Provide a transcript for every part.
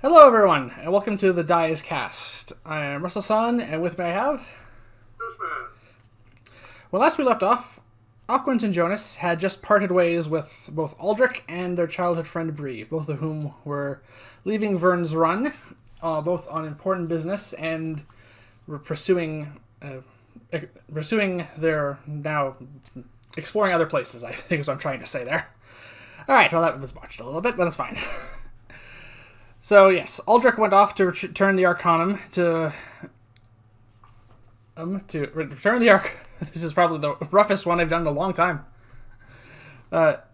Hello, everyone, and welcome to the Dies Cast. I am S.A.N, and with me I have... Fishman. Well, last we left off, Aquans Jonas had just parted ways with both Aldrich and their childhood friend Bree, both of whom were leaving Vyrn's run, both on important business and were pursuing their now exploring other places, I think is what I'm trying to say there. Alright, well that was botched a little bit, but that's fine. So, yes, Aldrich went off to return the Arcanum to return the Arc. This is probably the roughest one I've done in a long time.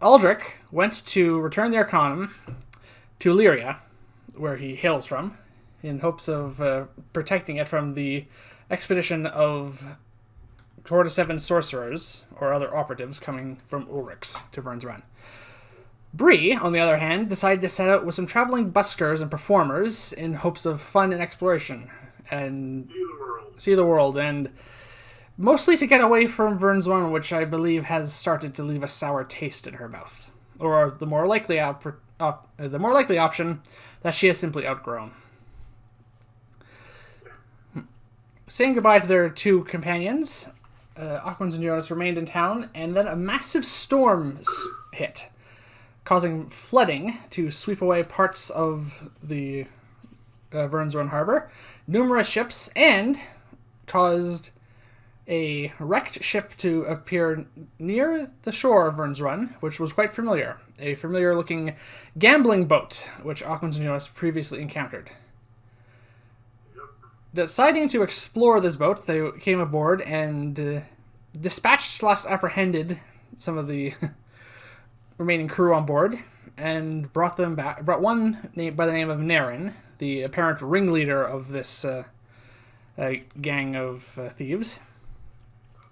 Aldrich went to return the Arcanum to Lyria, where he hails from, in hopes of protecting it from the expedition of 4 to 7 sorcerers or other operatives coming from Ulrich's to Vyrn's Run. Bree, on the other hand, decided to set out with some traveling buskers and performers in hopes of fun and exploration and see the world, and mostly to get away from Vyrn's Run, which I believe has started to leave a sour taste in her mouth, or the more likely option that she has simply outgrown. Saying goodbye to their two companions, Aquans and Jonas remained in town, and then a massive storm hit, causing flooding to sweep away parts of the Vyrn's Run harbor, numerous ships, and caused a wrecked ship to appear near the shore of Vyrn's Run, which was quite familiar. A familiar-looking gambling boat, which Aquans and Jonas previously encountered. Deciding to explore this boat, they came aboard and dispatched/apprehended some of the remaining crew on board, and brought one by the name of Naren, the apparent ringleader of this gang of thieves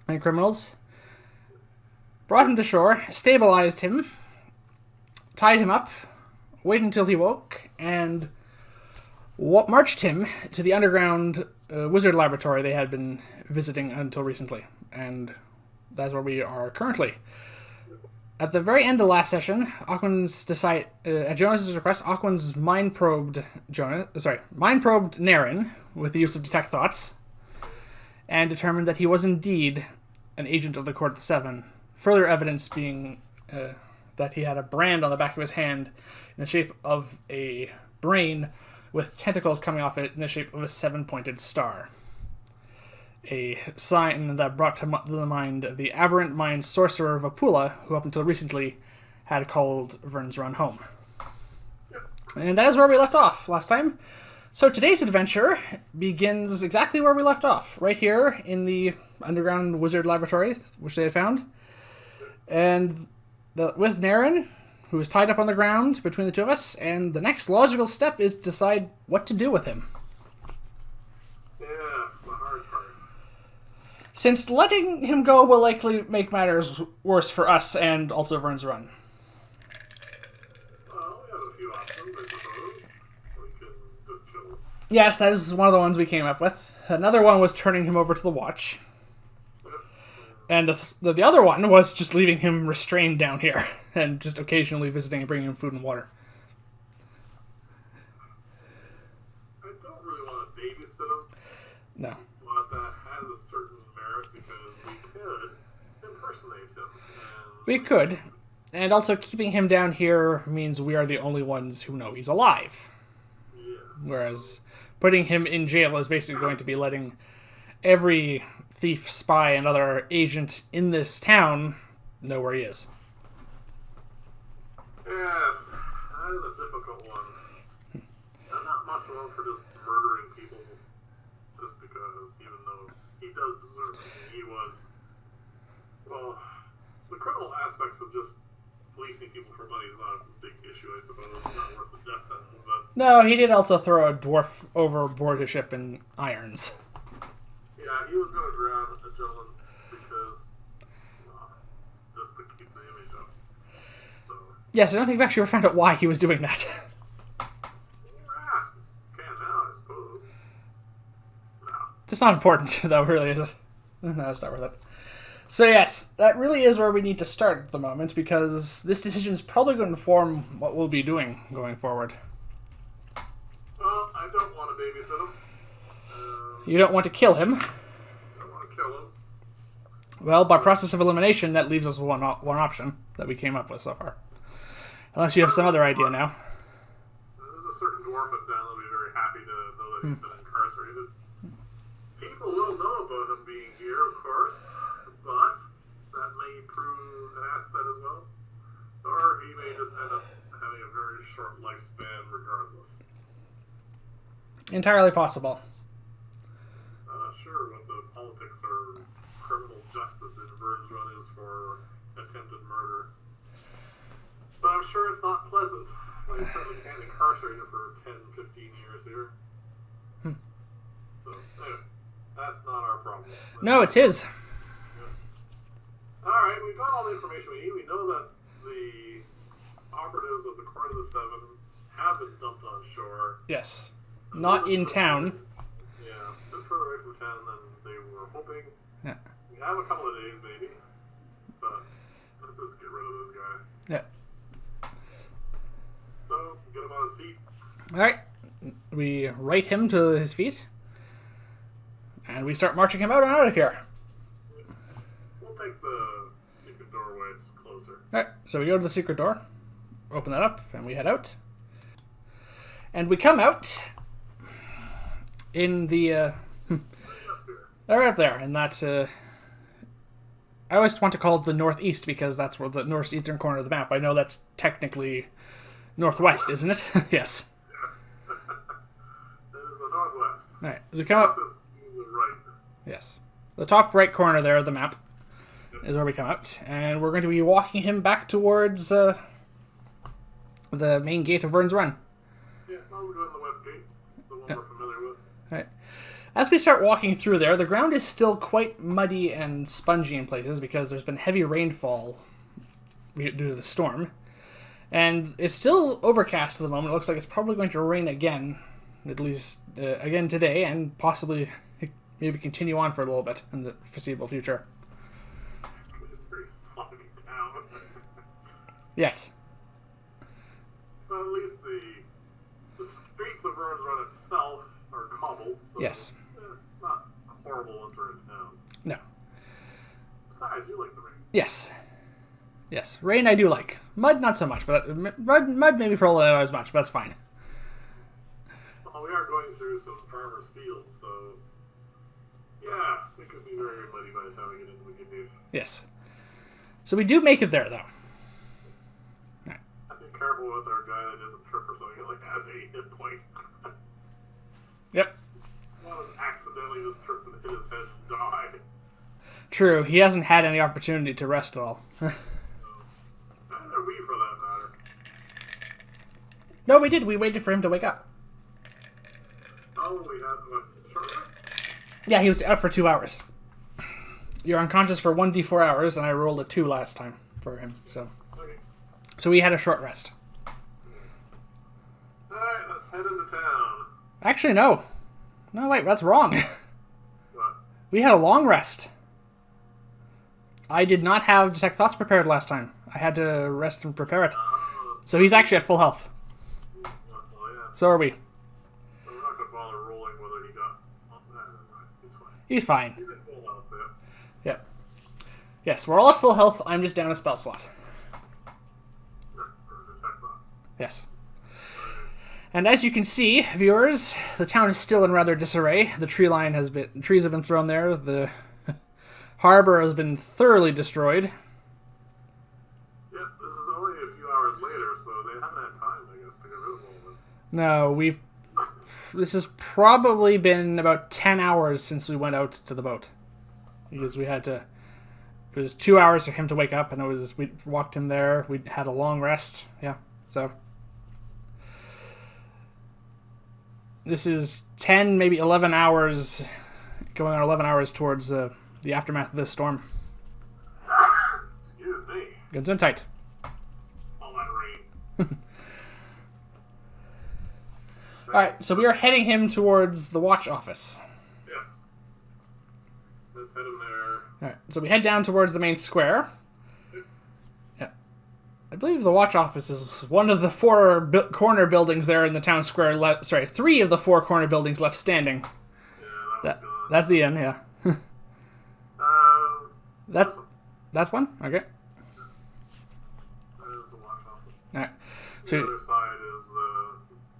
and criminals. Brought him to shore, stabilized him, tied him up, waited until he woke, and marched him to the underground wizard laboratory they had been visiting until recently. And that's where we are currently. At the very end of last session, Aquans decided, at Jonas' request, Aquans mind probed Naren with the use of detect thoughts, and determined that he was indeed an agent of the Court of the Seven. Further evidence being that he had a brand on the back of his hand in the shape of a brain with tentacles coming off it in the shape of a 7-pointed star. A sign that brought to the mind of the aberrant mind sorcerer Vapula, who up until recently had called Vyrn's Run home. And that is where we left off last time. So today's adventure begins exactly where we left off, right here in the underground wizard laboratory, which they had found. And with Naren, who is tied up on the ground between the two of us, and the next logical step is to decide what to do with him. Since letting him go will likely make matters worse for us and also Vyrn's Run. Well, we have a few options, I suppose. We can just kill him. Yes, that is one of the ones we came up with. Another one was turning him over to the Watch. And the other one was just leaving him restrained down here and just occasionally visiting and bringing him food and water. I don't really want to babysit him. No. But that has a certain merit because we could impersonate him. We could. And also keeping him down here means we are the only ones who know he's alive. Yes. Whereas putting him in jail is basically going to be letting every thief, spy, and other agent in this town know where he is. Yes, that is a difficult one. I'm not much one for just murdering people just because, even though he does deserve it. He was, well, the criminal aspects of just fleecing people for money is not a big issue, I suppose. It's not worth the death sentence, but... No, he did also throw a dwarf overboard his ship in irons. Yeah, he was going to drown a gentleman because, just to keep the image up. So... Yes, I don't think we actually found out why he was doing that. Can now, I suppose. No. It's not important, though, really, is it? No, it's not worth it. So yes, that really is where we need to start at the moment, because this decision is probably going to form what we'll be doing going forward. babysit him. You don't want to kill him. I don't want to kill him. Well, by process of elimination, that leaves us with one option that we came up with so far. Unless you have some other idea now. There's a certain dwarf in town that'll be very happy to know that he's been incarcerated. People will know about him being here, of course, but that may prove an asset as well. Or he may just end up having a very short lifespan regardless. Entirely possible. I'm not sure what the politics or criminal justice in Vyrn's Run is for attempted murder. But I'm sure it's not pleasant. They certainly can't incarcerate him for 10, 15 years here. So, anyway, that's not our problem. No, it's his. Yeah. Alright, we've got all the information we need. We know that the operatives of the Court of the Seven have been dumped on shore. Yes. Not in town. Yeah, a bit further away from town than they were hoping. Yeah. We have a couple of days, maybe. But let's just get rid of this guy. Yeah. So, get him on his feet. Alright. We right him to his feet. And we start marching him out of here. We'll take the secret doorway. It's closer. Alright, so we go to the secret door. Open that up, and we head out. And we come out in the... They're up there, and that's... I always want to call it the northeast, because that's where the northeastern corner of the map. I know that's technically northwest, isn't it? Yes. That is the northwest. Alright, as we come up... The right. Yes. The top right corner there of the map is where we come out. And we're going to be walking him back towards the main gate of Vyrn's Run. Yeah, I'll go in the west gate. It's the one we're familiar with. Alright. As we start walking through there, the ground is still quite muddy and spongy in places because there's been heavy rainfall due to the storm. And it's still overcast at the moment. It looks like it's probably going to rain again, at least again today, and possibly maybe continue on for a little bit in the foreseeable future. It's a pretty soggy town. Yes. But at least the streets of Vyrn's Run itself are cobbled, so Yes. It's not horrible once we're in town. No. Besides, you like the rain. Yes. Yes. Rain I do like. Mud not so much, but mud maybe probably not as much, but that's fine. Well, we are going through some farmers' fields, so yeah, it could be very muddy by the time we get into the cave. Yes. So we do make it there, though. Alright. Be careful with our guy that doesn't trip or something, like has a hit point. Yep. One of them accidentally just tripped and hit his head and died. True. He hasn't had any opportunity to rest at all. Neither we, for that matter. No, we did. We waited for him to wake up. Oh, we had what? Short rest? Yeah, he was out for 2 hours. You're unconscious for 1d4 hours, and I rolled a 2 last time for him. So we had a short rest. Alright, let's head into town. Actually, no. No, wait, that's wrong. What? We had a long rest. I did not have Detect Thoughts prepared last time. I had to rest and prepare it. So he's actually at full health. Well, yeah. So are we. We're not going to bother rolling whether he got... Oh, he's fine. He's fine. He's at full health, yeah. Yep. Yes, we're all at full health. I'm just down a spell slot. For Detect Thoughts. Yes. And as you can see, viewers, the town is still in rather disarray. The trees have been thrown there. The harbor has been thoroughly destroyed. Yeah, this is only a few hours later, so they haven't had time, I guess, to get rid of all this. No, this has probably been about 10 hours since we went out to the boat. Because we had to... It was 2 hours for him to wake up, and we walked him there. We had a long rest. Yeah, so... This is 10, maybe 11 hours, going on 11 hours towards the aftermath of this storm. Excuse me. Good and tight. All that rain. Alright, so we are heading him towards the watch office. Yes. Let's head him there. Alright, so we head down towards the main square. Yeah. believe the watch office is one of the four corner buildings there in the town square. Sorry, 3 of the 4 corner buildings left standing. Yeah, That's the inn, yeah. That's one? Okay. That is the watch office. Alright. The So, other side is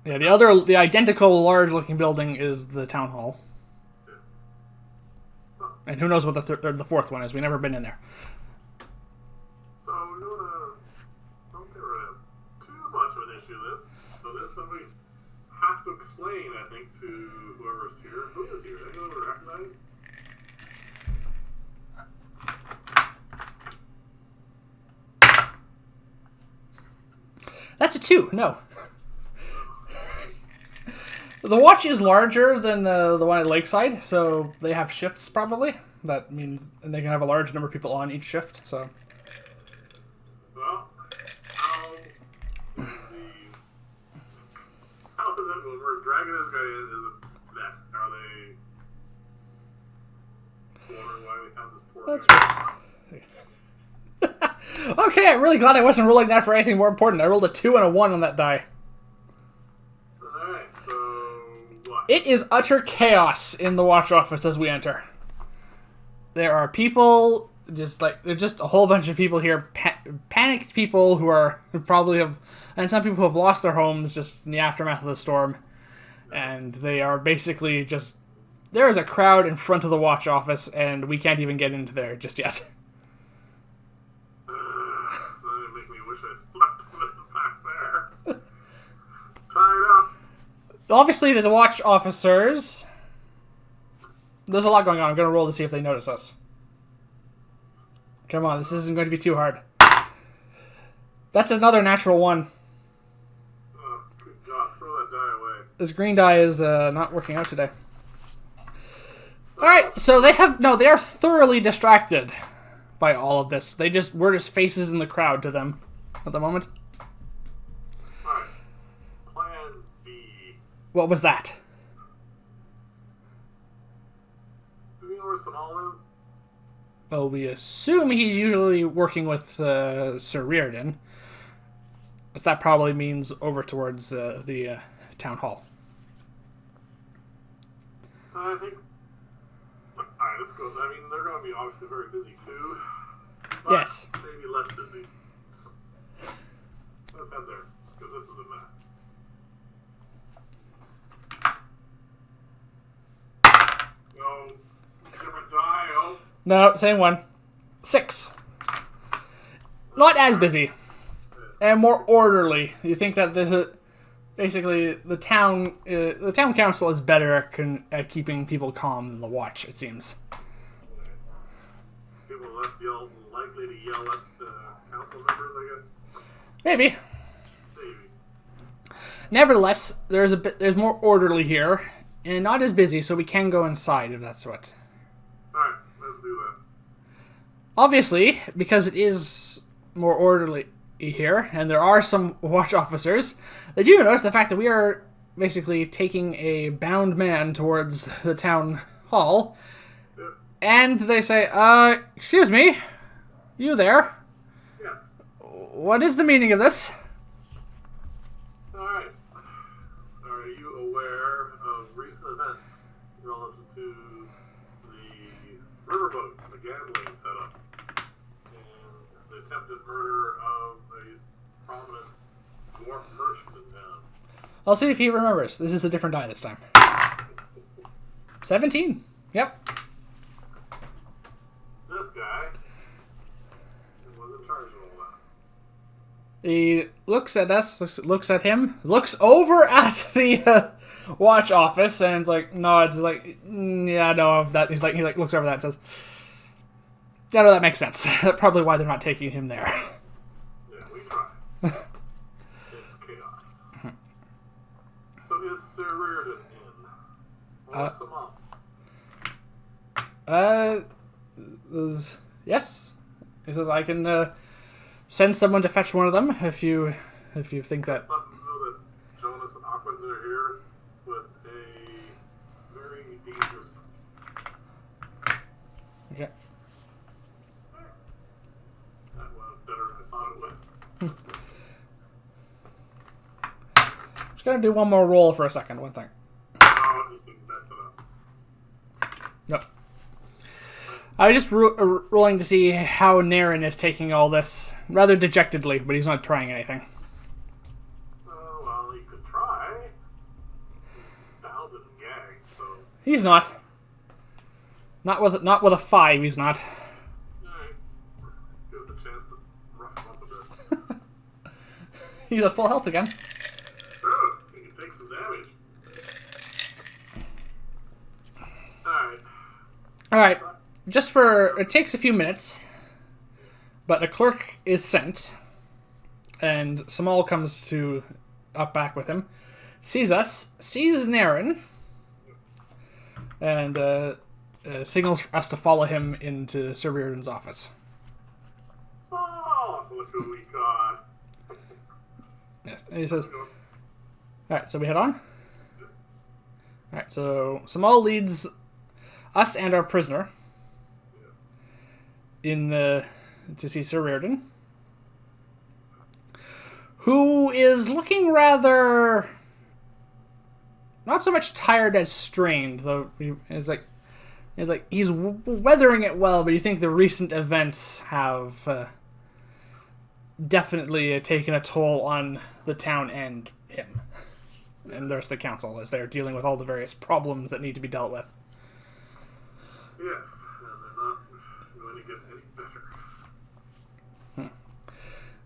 the... yeah, the identical large-looking building is the town hall. Yes. So, And who knows what the 4th one is. We've never been in there. so we don't get rid of too much of an issue with this. So this one we have to explain, I think, to whoever's here. Who is here? Anyone we recognize? That's a 2. No. The watch is larger than the one at Lakeside, so they have shifts probably. That means and they can have a large number of people on each shift. So. Well, how is it when we're dragging this guy in? Is it that? Are they wondering why we have this poor That's guy? Okay, I'm really glad I wasn't rolling that for anything more important. I rolled a 2 and a 1 on that die. Alright, so what? It is utter chaos in the watch office as we enter. There are people, there's just a whole bunch of people here, panicked people who probably have, and some people who have lost their homes just in the aftermath of the storm. And they are basically just, there is a crowd in front of the watch office, and we can't even get into there just yet. That make me wish I left them back there. Tied up. Obviously, the watch officers, there's a lot going on. I'm going to roll to see if they notice us. Come on, this isn't going to be too hard. That's another natural 1. Oh, good job. Throw that die away. This green die is not working out today. Alright, so they are thoroughly distracted by all of this. We're just faces in the crowd to them at the moment. Alright. Plan B. What was that? Do we know where Samal lives? Well, we assume he's usually working with Sir Reardon. So that probably means over towards the town hall. I think... Alright, let's go. I mean, they're going to be obviously very busy too. But Yes. maybe less busy. Let's head there, because this is a mess. No. Different die, oh. No, same one. 6. Not as busy. And more orderly. You think that there's basically the town council is better at keeping people calm than the watch, it seems. People less likely to yell at the council members, I guess. Maybe. Maybe. Nevertheless, there's more orderly here and not as busy, so we can go inside if that's what. Alright, let's do that. Obviously, because it is more orderly here, and there are some watch officers, they do notice the fact that we are basically taking a bound man towards the town hall, Yep. and they say, excuse me, you there? Yes. What is the meaning of this? Alright. Are you aware of recent events relative to the riverboat, the gambling setup, and the attempted murder of a prominent dwarf merchant in town? I'll see if he remembers. This is a different die this time. 17. Yep. This guy was in charge of all that. He looks at us, looks at him, looks over at the watch office, and it's like, nods, like, yeah, no, of that. He looks over that and says, yeah, no, that makes sense. That's probably why they're not taking him there. Yeah, we try. It's chaos. So is Sir Reardon in? Or Samal? Yes. He says, I can send someone to fetch one of them if you think that. Let them know that Jonas and Aquans are here with a very dangerous. Okay. That went better than I thought it would. gonna do one more roll for a second. One thing. Oh, just to mess it up. Nope. I was just rolling to see how Naren is taking all this rather dejectedly, but he's not trying anything. Oh, well, he could try. He's bound and gagged, so... He's not. Not with a 5, he's not. Alright. Gives a chance to rough him up a bit. He's at full health again. Sure, he can take some damage. Alright. Alright. Just for... It takes a few minutes, but a clerk is sent, and Samal comes to up back with him, sees us, sees Naren, and signals for us to follow him into Sir Vyrn's office. Oh, look who we caught. Yes, and he says... Alright, so we head on? Alright, so Samal leads us and our prisoner in to see Sir Vyrn, who is looking rather not so much tired as strained, though. He's weathering it well, but you think the recent events have definitely taken a toll on the town and him and the rest of the council as they're dealing with all the various problems that need to be dealt with. Yes, and they're not going to get any better.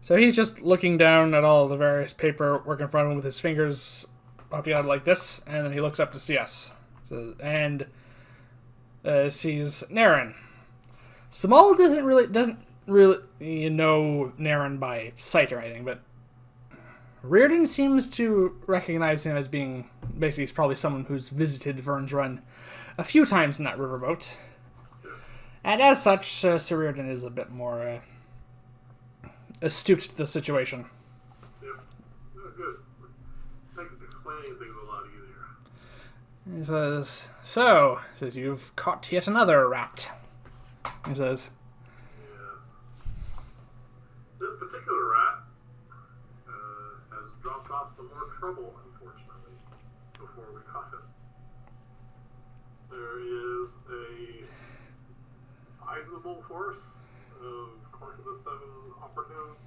So he's just looking down at all the various paperwork in front of him with his fingers popping out like this, and then he looks up to see us. And sees Naren. Samal doesn't really know Naren by sight or anything, but Reardon seems to recognize him as being basically he's probably someone who's visited Vyrn's Run a few times in that riverboat. And as such, Sir Reardon is a bit more astute to the situation. Yeah, good. Makes explaining things a lot easier. He says, you've caught yet another rat. He says, Yes. This particular rat has dropped off some more trouble, unfortunately, before we caught him. There is a sizable force of, according to the 7 operatives,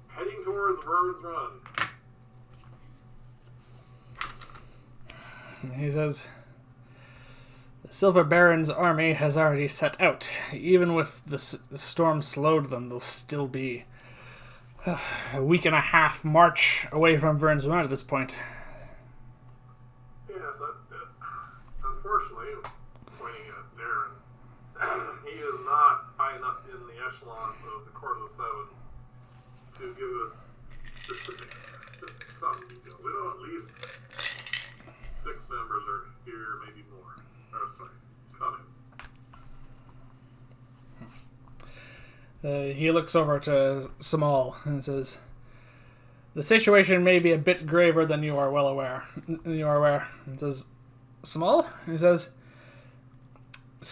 heading towards Vyrn's Run. He says, the Silver Baron's army has already set out. Even with the storm slowed them, they'll still be a week and a half march away from Vyrn's Run at this point. Yes, unfortunately, pointing at Naren, he is not high enough in the echelons of the Court of the 7 to give us specifics. Just some detail. We know at least 6 members are here, maybe more. Coming. He looks over to Samal and says, the situation may be a bit graver than you are well aware. He says, Samal? He says, he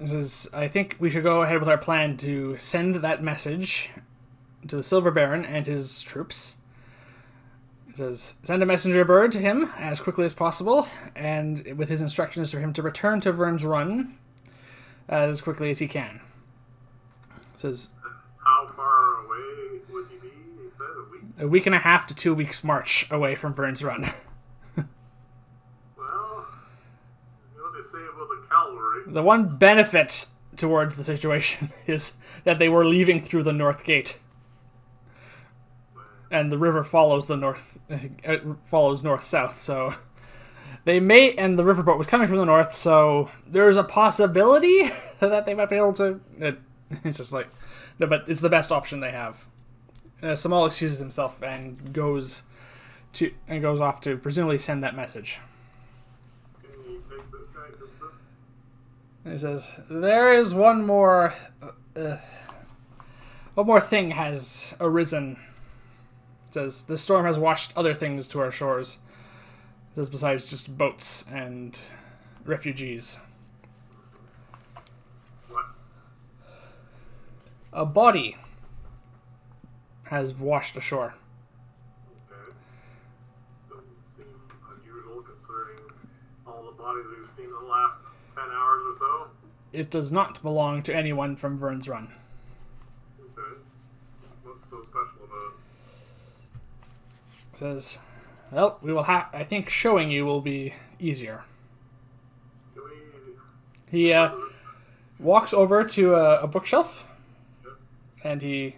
says, I think we should go ahead with our plan to send that message to the Silver Baron and his troops. He says, send a messenger bird to him as quickly as possible, and with his instructions for him to return to Vyrn's Run as quickly as he can. He says, how far away would he be? He said a week? A week and a half to 2 weeks march away from Vyrn's Run. Well, you know what they say about the cavalry. The one benefit towards the situation is that they were leaving through the north gate. And the river follows the north-south, so they may, and the riverboat was coming from the north, so there's a possibility that they might be able to. It's just like, no, but it's the best option they have. Samal excuses himself and goes off to presumably send that message. Can you take this guy to the... And he says, there is one more thing has arisen. It says, the storm has washed other things to our shores. It says, besides just boats and refugees. What? A body has washed ashore. Okay. seem unusual considering all the bodies we've seen in the last 10 hours or so. It does not belong to anyone from Vyrn's Run. Okay. What's so special about it? It says, well, we will I think showing you will be easier. Can we... He walks over to a bookshelf, and he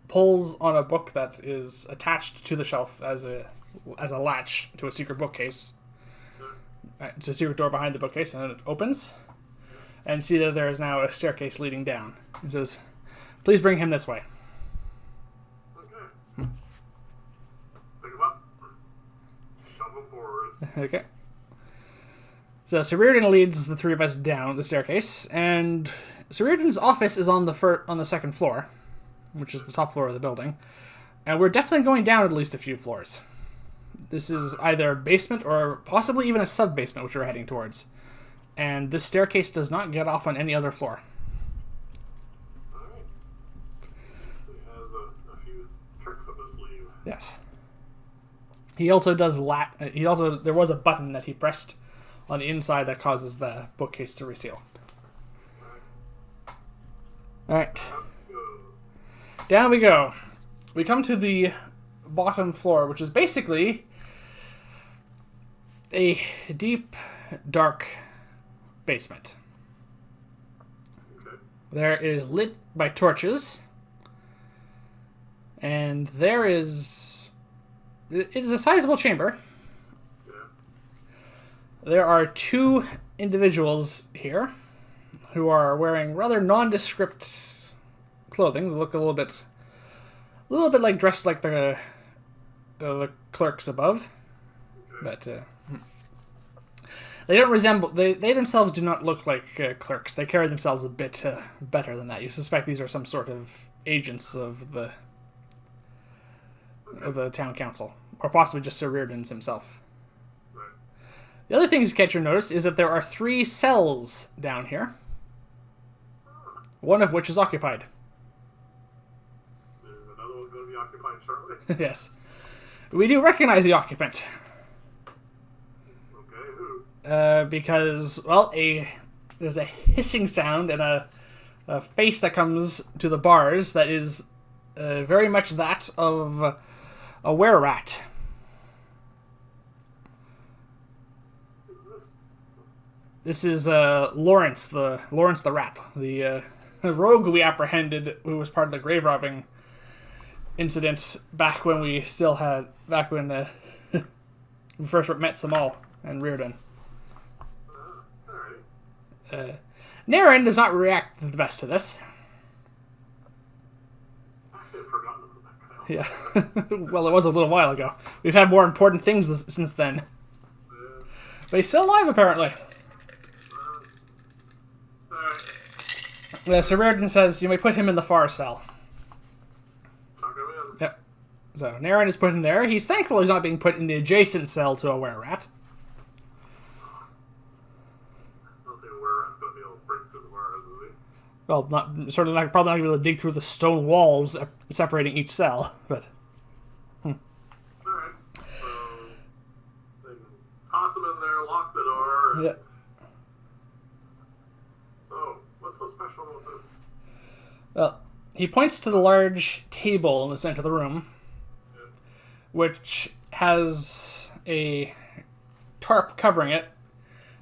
pulls on a book that is attached to the shelf as a latch to a secret bookcase. It's a secret door behind the bookcase, and it opens. And see that there is now a staircase leading down. It says, please bring him this way. Okay. Pick him up. Shove him forward. Okay. So Sir Reardon leads the three of us down the staircase, and Sir Reardon's office is on the second floor, which is the top floor of the building. And we're definitely going down at least a few floors. This is either a basement or possibly even a sub-basement, which we're heading towards. And this staircase does not get off on any other floor. Alright. He has a few tricks up his sleeve. Yes. He also does there was a button that he pressed on the inside that causes the bookcase to reseal. Alright. Down we go. We come to the bottom floor, which is basically a deep, dark basement. Okay. There is lit by torches, and it is a sizable chamber. Yeah. There are two individuals here who are wearing rather nondescript clothing. They look a little bit like dressed like the clerks above, but they don't resemble. They themselves do not look like clerks. They carry themselves a bit better than that. You suspect these are some sort of agents of the town council, or possibly just Sir Reardon's himself. Right. The other thing to catch your notice is that there are 3 cells down here, one of which is occupied. Is another one going to be occupied shortly? Yes. We do recognize the occupant. Okay, who? Because, well, there's a hissing sound and a face that comes to the bars that is very much that of a were-rat. This is Lawrence the rat, the rogue we apprehended, who was part of the grave robbing incident back when we first met Samal and Reardon. Alright. Naren does not react the best to this. I had forgotten about that guy. Yeah. Well, it was a little while ago. We've had more important things since then. Yeah. But he's still alive, apparently. Alright. Sir Reardon says you may put him in the far cell. Tuck him in. Yep. So Naren is put in there. He's thankful he's not being put in the adjacent cell to a were-rat. I don't think Were-Rat's going to be able to break through the bars, is he? Well, probably not going to be able to dig through the stone walls separating each cell, but... Alright. So, they can toss him in there, lock the door, and... Yeah. So, what's so special about this? Well, he points to the large table in the center of the room, Yeah. which has a tarp covering it,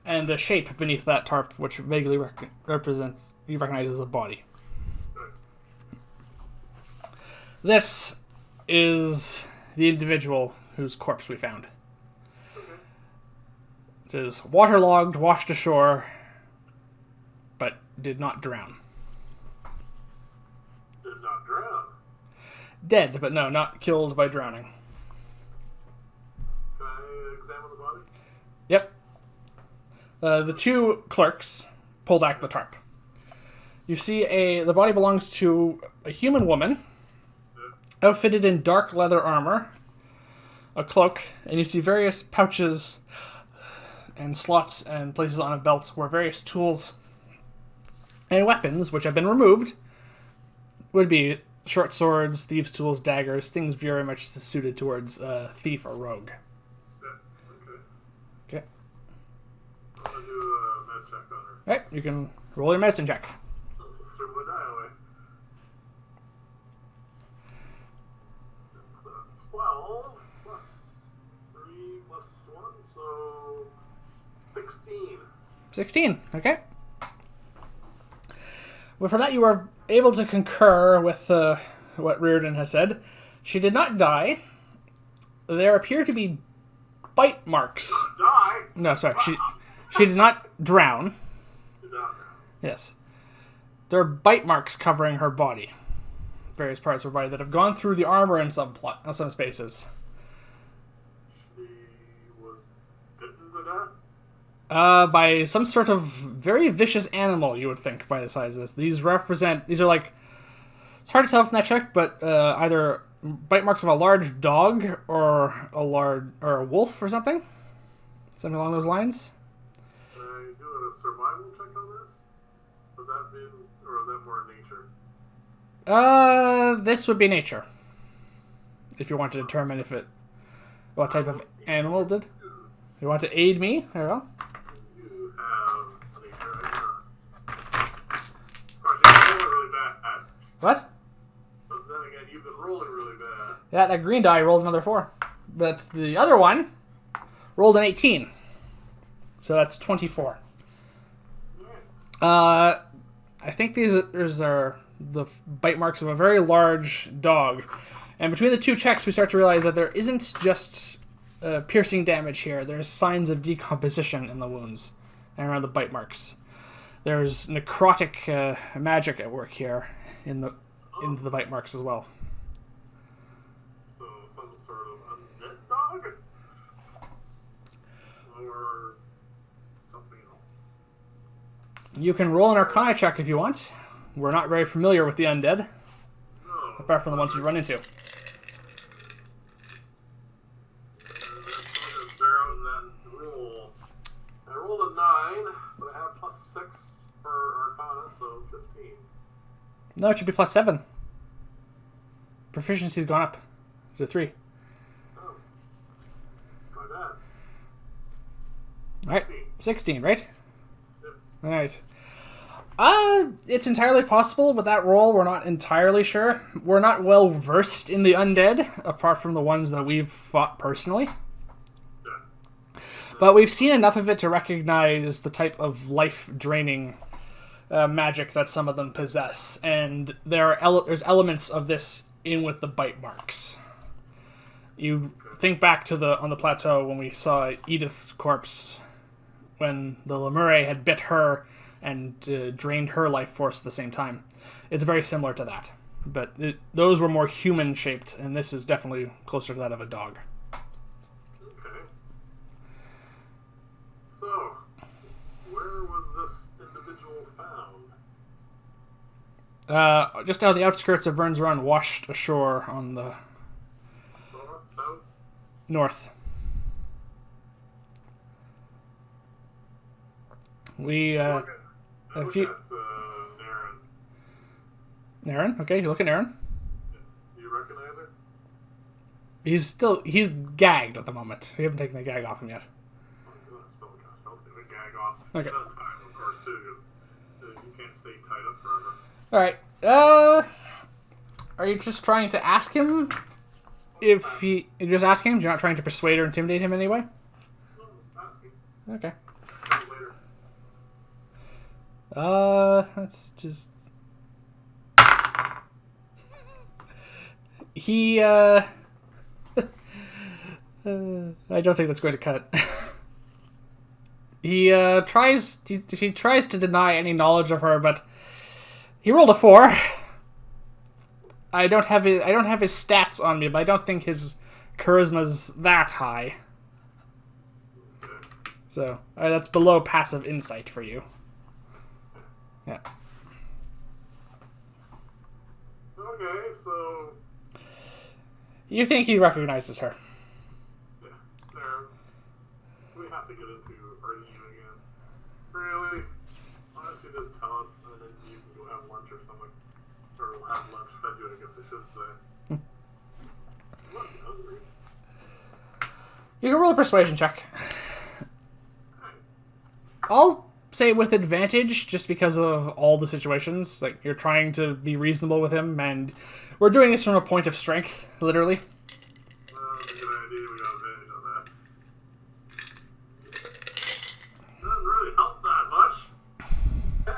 and a shape beneath that tarp, which vaguely represents, you recognize as a body. Right. This is the individual whose corpse we found. Okay. It says, waterlogged, washed ashore, but did not drown. Did not drown. Dead, but no, not killed by drowning. Can I examine the body? Yep. The 2 clerks pull back the tarp. You see the body belongs to a human woman, outfitted in dark leather armor, a cloak, and you see various pouches and slots and places on a belt where various tools and weapons, which have been removed, would be short swords, thieves' tools, daggers, things very much suited towards thief or rogue. check on her. Alright, you can roll your medicine check. I'll just throw my die away. That's 12 plus 3 plus 1, so 16. 16, okay. Well, from that you are able to concur with what Reardon has said. She did not die. There appear to be bite marks. Die? No, sorry. She did not drown. Did not. Yes. There are bite marks covering her body. Various parts of her body that have gone through the armor in some spaces. She was bitten to death? By some sort of very vicious animal, you would think, by the size of this. These are like, it's hard to tell from that check, but either bite marks of a large dog or a wolf or something along those lines. Can I do a survival check on this? Would that be, or is that more nature? This would be nature. If you want to determine what type of animal it did. You want to aid me? There you go. You have nature, I do not. Of course, you've been rolling really bad. What? But then again, you've been rolling really bad. Yeah, that green die rolled another 4. But the other one rolled an 18. So that's 24. I think these are the bite marks of a very large dog. And between the two checks, we start to realize that there isn't just piercing damage here. There's signs of decomposition in the wounds and around the bite marks. There's necrotic magic at work here into the bite marks as well. So, some sort of undead dog? Or something else? You can roll an Arcana check if you want. We're not very familiar with the undead, No. apart from the ones you run into. I rolled a 9, but I have plus 6 for Arcana, so 15. No, it should be plus 7. Proficiency's gone up to 3. Oh. My bad. Alright, 16, right? Yep. Alright. It's entirely possible with that roll. We're not entirely sure. We're not well versed in the undead, apart from the ones that we've fought personally. Yeah. But we've seen enough of it to recognize the type of life-draining magic that some of them possess. And there's elements of this in with the bite marks. You think back to on the plateau when we saw Edith's corpse, when the Lemure had bit her and drained her life force at the same time. It's very similar to that. But those were more human-shaped, and this is definitely closer to that of a dog. Okay. So, where was this individual found? Just out of the outskirts of Vyrn's Run, washed ashore on the North, south? north. We, I look few- at Naren. Naren? Okay, you look at Naren. Do you recognize her? He's gagged at the moment. We haven't taken the gag off him yet. I'll take the gag off. Okay. Another time, of course, too, because you can't stay tied up forever. Alright, are you just trying to ask him if you just ask him? You're not trying to persuade or intimidate him in any way? No, just asking. Okay. Tell me later. Let's just... I don't think that's going to cut it. He tries to deny any knowledge of her, but he rolled a 4. I don't have his stats on me, but I don't think his charisma's that high. So that's below passive insight for you. Yeah. Okay, so You think he recognizes her? yeah, there. We have to get into arguing again. Really? Why don't you just tell us, and then you can go have lunch or something, or we'll have lunch fed you, I guess I should say. I'm not hungry. You can roll a persuasion check. Hey, say with advantage, just because of all the situations. Like, you're trying to be reasonable with him, and we're doing this from a point of strength, literally. That's a good idea. We got advantage on that. Doesn't really help that much. 10.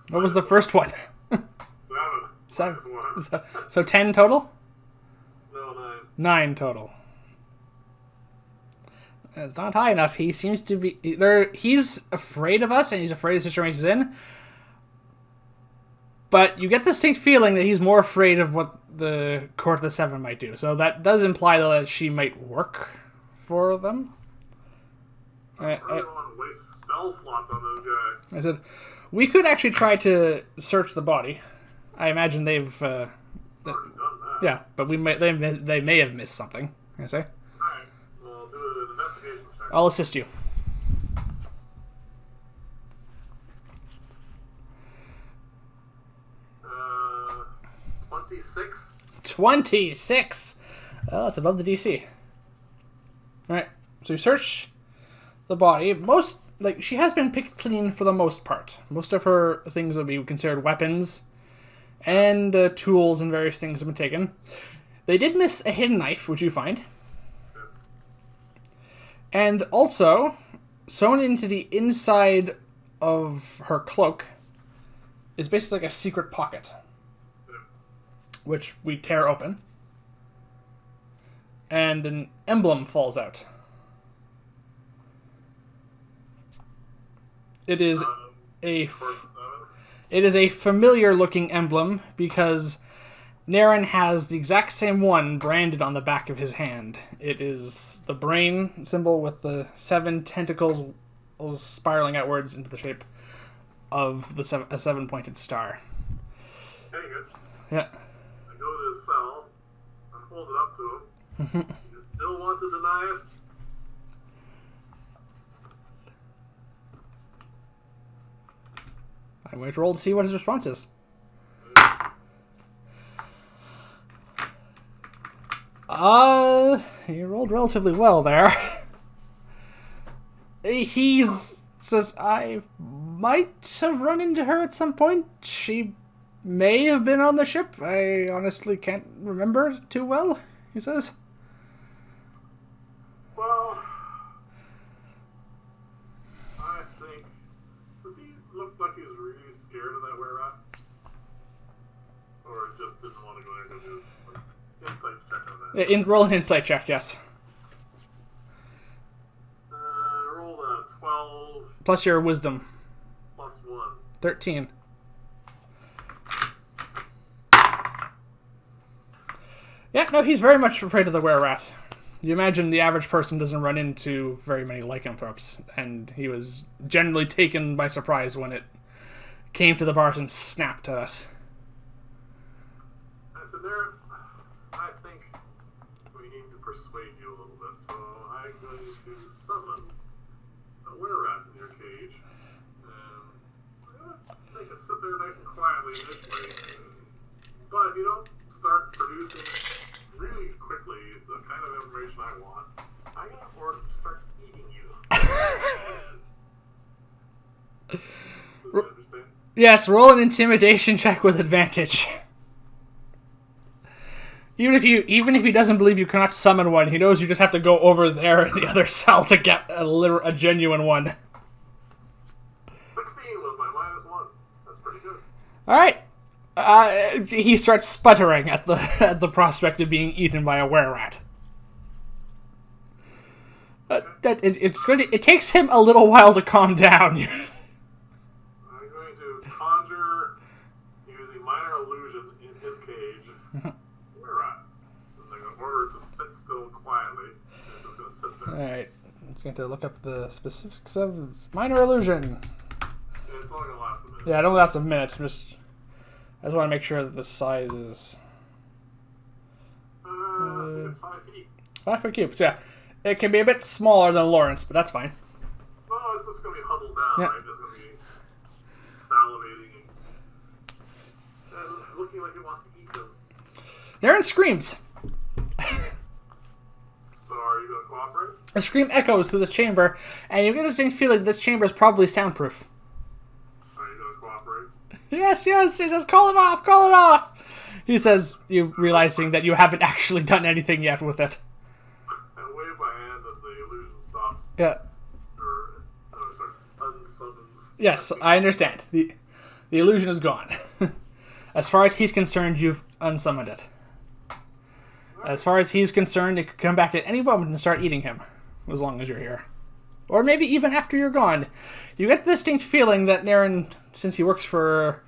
What was the first one? 7. 7. So 10 total? No, 9. 9 total. It's not high enough. He seems to be... He's afraid of us, and he's afraid of the situation he's in. But you get the distinct feeling that he's more afraid of what the Court of the Seven might do. So that does imply, though, that she might work for them. I don't want to waste spell slots on this guy. I said, we could actually try to search the body. I imagine they've... Already done that. yeah, but they may have missed something, I say. Alright, we'll do an investigation check. I'll assist you. 26. 26! Oh, that's above the DC. Alright, so you search the body. She has been picked clean for the most part. Most of her things would be considered weapons, and tools and various things have been taken. They did miss a hidden knife, which you find. And also, sewn into the inside of her cloak is basically like a secret pocket, which we tear open. And an emblem falls out. It is a familiar-looking emblem because Naren has the exact same one branded on the back of his hand. It is the brain symbol with the 7 tentacles spiraling outwards into the shape of a 7-pointed star. Very good. Yeah. I go to his cell and hold it up to him. You still want to deny it? I'm going to roll to see what his response is. He rolled relatively well there. He says, I might have run into her at some point. She may have been on the ship. I honestly can't remember too well, he says. Well, I think... Does he look like he was really scared of that were-rat? Or just didn't want to go there because his insight check on that? Roll an insight check, yes. Roll a 12. Plus your wisdom. Plus 1. 13. Yeah, no, he's very much afraid of the were-rat. You imagine the average person doesn't run into very many lycanthropes, and he was generally taken by surprise when it came to the bars and snapped at us. I said, Naren, I think we need to persuade you a little bit, so I'm going to summon a were-rat in your cage, and I'm going to make it sit there nice and quietly initially, but if you don't start producing really quickly the kind of information I want, I'm going to order to start eating you. Does you understand? Yes, roll an intimidation check with advantage. Even if he doesn't believe you cannot summon one, he knows you just have to go over there in the other cell to get a genuine one. 16 was my -1. That's pretty good. All right. He starts sputtering at the prospect of being eaten by a were-rat. It takes him a little while to calm down. I'm going to conjure, using minor illusion in his cage, were-rat. And I'm going to order it to sit still quietly. And it's just going to sit there. Alright, I'm just going to look up the specifics of minor illusion. Yeah, it's only going to last a minute. Yeah, it only lasts a minute. I just want to make sure that the size is... I think it's 5 feet. 5 foot cubes, yeah. It can be a bit smaller than Lawrence, but that's fine. Well, it's just going to be huddled down, Yeah. right? It's going to be salivating and looking like it wants to eat them. Naren screams. So are you going to cooperate? A scream echoes through this chamber, and you get this thing feeling this chamber is probably soundproof. Yes, yes, he says, call it off, call it off. He says, you realizing that you haven't actually done anything yet with it. I wave my hand and the illusion stops. Yeah. Unsummons. Yes, I understand. The illusion is gone. As far as he's concerned, you've unsummoned it. As far as he's concerned, it could come back at any moment and start eating him, as long as you're here. Or maybe even after you're gone. You get the distinct feeling that Naren, since he works for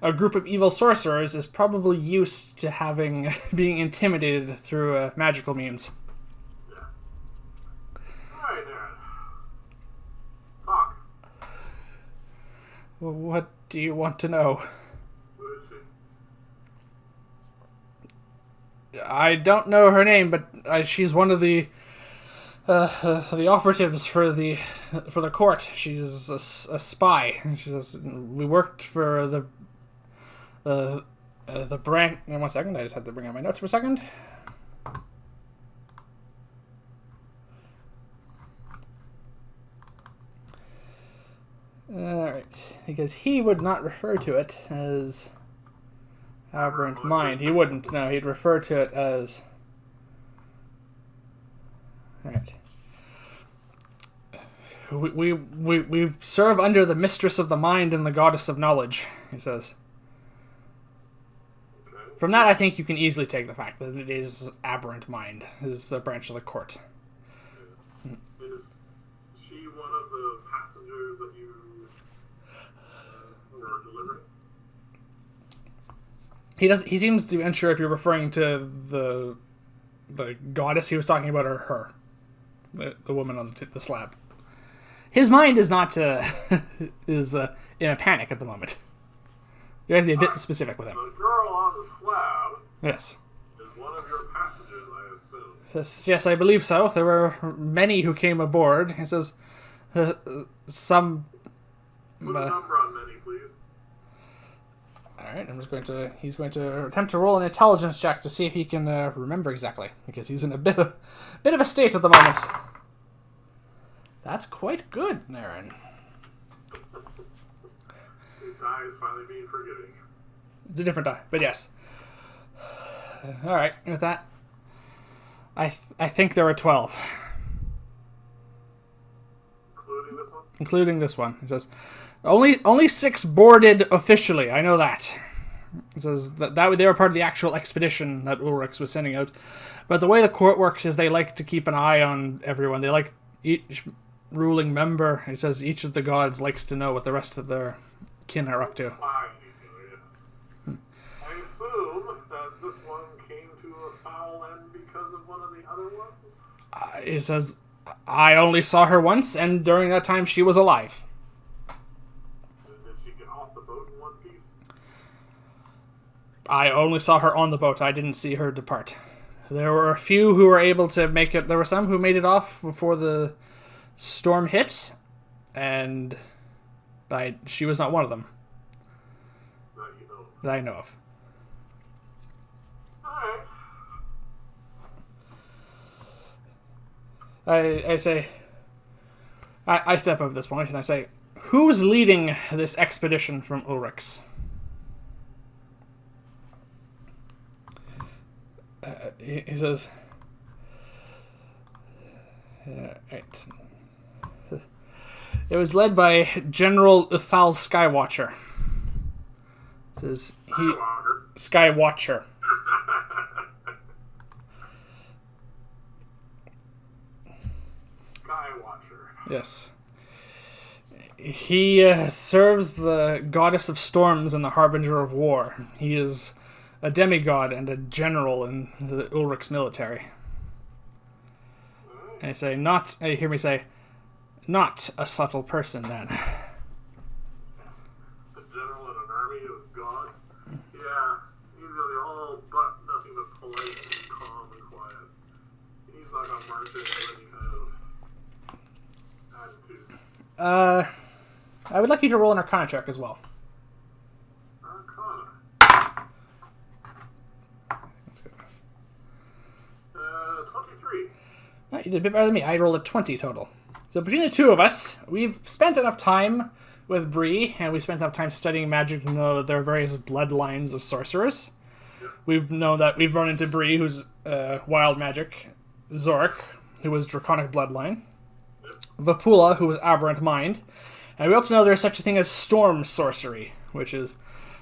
a group of evil sorcerers, is probably used to being intimidated through magical means. Yeah. Alright, Naren. Talk. Well, what do you want to know? Who is she? I don't know her name, but she's one of the operatives for the court. She's a spy. She says we worked for the brand. 1 second, I just had to bring out my notes for a second. Alright, because he would not refer to it as aberrant mind. He wouldn't. No, he'd refer to it as. Alright. We serve under the mistress of the mind and the goddess of knowledge, he says. Okay. From that, I think you can easily take the fact that it is aberrant mind, is a branch of the court. Yeah. Is she one of the passengers that you were delivering? He seems to be unsure if you're referring to the goddess he was talking about or her, the woman on the slab. His mind is not is in a panic at the moment. You have to be a bit specific with him. The girl on the slab Yes. is one of your passengers, I assume. Yes, I believe so. There were many who came aboard. He says, some. Put a number on many, please. All right, he's going to attempt to roll an intelligence check to see if he can remember exactly, because he's in a bit of a state at the moment. That's quite good, Naren. His die is finally being forgiving. It's a different die, but yes. All right, with that, I think there are 12. Including this one? Including this one. It says, only 6 boarded officially, I know that. It says that they were part of the actual expedition that Ulrich was sending out. But the way the court works is they like to keep an eye on everyone. They like each ruling member. It says each of the gods likes to know what the rest of their kin are up to. Fine, yes. I assume that this one came to a foul end because of one of the other ones? It says, I only saw her once, and during that time she was alive. Did she get off the boat in one piece? I only saw her on the boat. I didn't see her depart. There were a few who were able to make it. There were some who made it off before the storm hit, and she was not one of them That you know. that I know of. Alright. I say, I step up at this point and I say, who's leading this expedition from Ulrich's? He says, right. It was led by General Uthal Skywatcher. It says Skywatcher. Skywatcher. Yes. He serves the goddess of storms and the harbinger of war. He is a demigod and a general in the Ulrich's military. And I hear me say, not a subtle person then. A general in an army of gods? Yeah, usually all but nothing but polite and calm and quiet. He's not gonna march in with any kind of attitude. I would like you to roll an Arcana check as well. Arcana. That's good enough. 23. You did a bit better than me. I rolled a 20 total. So between the two of us, we've spent enough time with Bree, and we spent enough time studying magic to know that there are various bloodlines of sorcerers. Yep. We've known that we've run into Bree, who's wild magic, Zork, who was draconic bloodline, Yep. Vapula, who was aberrant mind, and we also know there's such a thing as storm sorcery, which is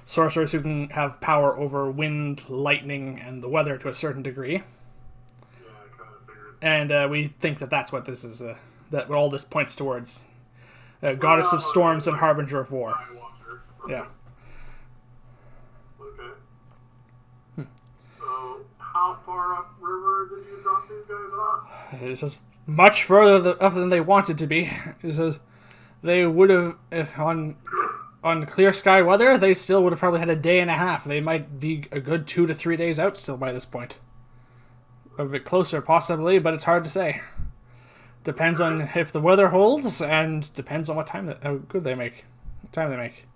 sorcerers who can have power over wind, lightning, and the weather to a certain degree. Yeah, I kind of figured. And we think that that's what this is, that what all this points towards. Goddess of storms and harbinger of war. Eye Watcher. Yeah. Okay. So, how far upriver did you drop these guys off? It says much further up than they wanted to be. It says they would have, on clear sky weather, they still would have probably had a day and a half. They might be a good 2 to 3 days out still by this point. A bit closer, possibly, but it's hard to say. Depends on if the weather holds, and depends on how good they make. What time they make.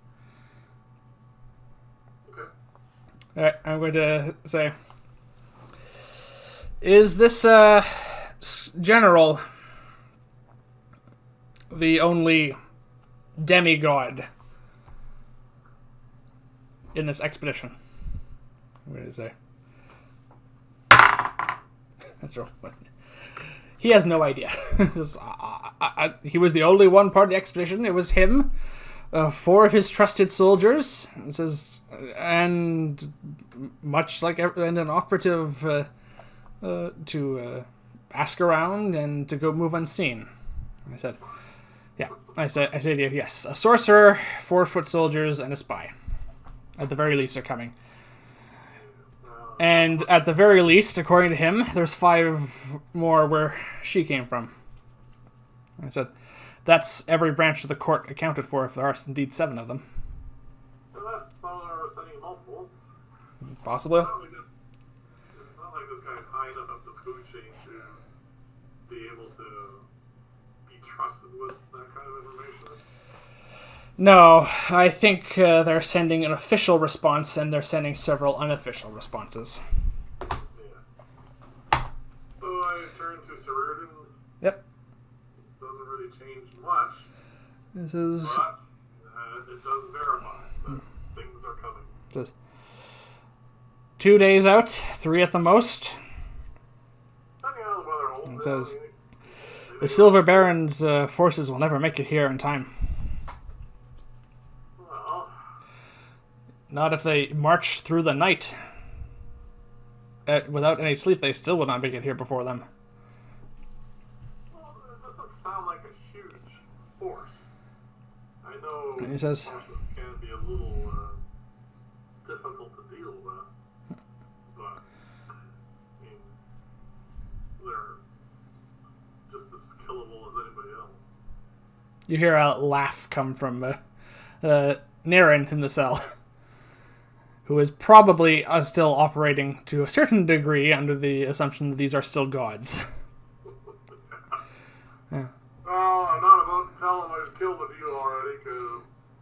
Okay. Alright, I'm going to say, is this general the only demigod in this expedition? I'm going to say. He has no idea. He was the only one part of the expedition. It was him, 4 of his trusted soldiers. It says, and much like an operative to ask around and to go move unseen. I said, yeah. I said to you, yes, a sorcerer, 4 foot soldiers, and a spy. At the very least, are coming. And at the very least, according to him, there's 5 more where she came from. I said, that's every branch of the court accounted for, if there are indeed 7 of them. Unless some are sending multiples. Possibly. It's not like this guy's high enough up the food chain to be able to be trusted with that kind of information. No, I think they're sending an official response, and they're sending several unofficial responses. Yeah. So I turn to Sir Reardon. Yep. This doesn't really change much. This is... But it does verify that things are coming. This 2 days out, 3 at the most. Depending on the weather holds. It says, the Silver Baron's forces will never make it here in time. Well, Not if they march through the night. Without any sleep, they still would not make it here before them. well, it doesn't sound like a huge force. I know He says, forces can be a little difficult to deal with, but I mean, they're just as killable as anybody else. you hear a laugh come from Naren in the cell, who is probably still operating to a certain degree under the assumption that these are still gods. Yeah. Well, I'm not about to tell him I've killed a few already, because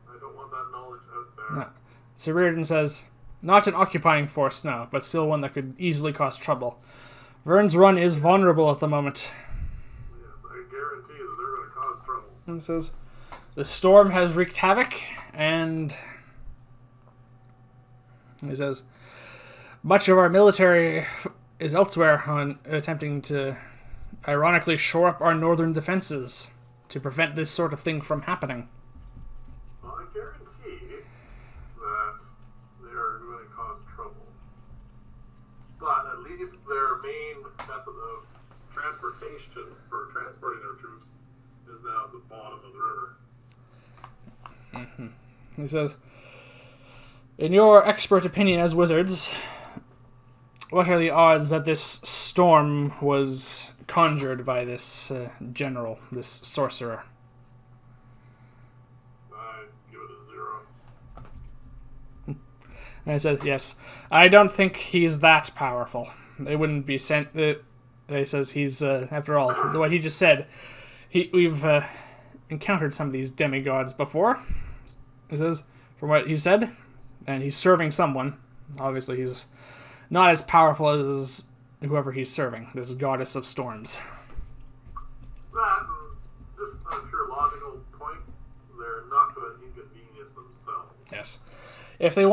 I don't want that knowledge out there. No. Sir Reardon says, not an occupying force, no, but still one that could easily cause trouble. Vyrn's run is vulnerable at the moment. Yes, I guarantee that they're going to cause trouble. And says, the storm has wreaked havoc, and he says, much of our military is elsewhere on attempting to ironically shore up our northern defenses to prevent this sort of thing from happening. Well, I guarantee that they are going to cause trouble. But at least their main method of transportation for transporting their troops is now at the bottom of the river. He says, in your expert opinion as wizards, what are the odds that this storm was conjured by this general, this sorcerer? I'd give it a 0. And I said, yes. I don't think he's that powerful. They wouldn't be sent... he says he's, after all, what he just said, we've encountered some of these demigods before. He says, from what he said, and he's serving someone. Obviously, he's not as powerful as whoever he's serving, this goddess of storms. That, and just on a pure logical point, they're not going to course. If they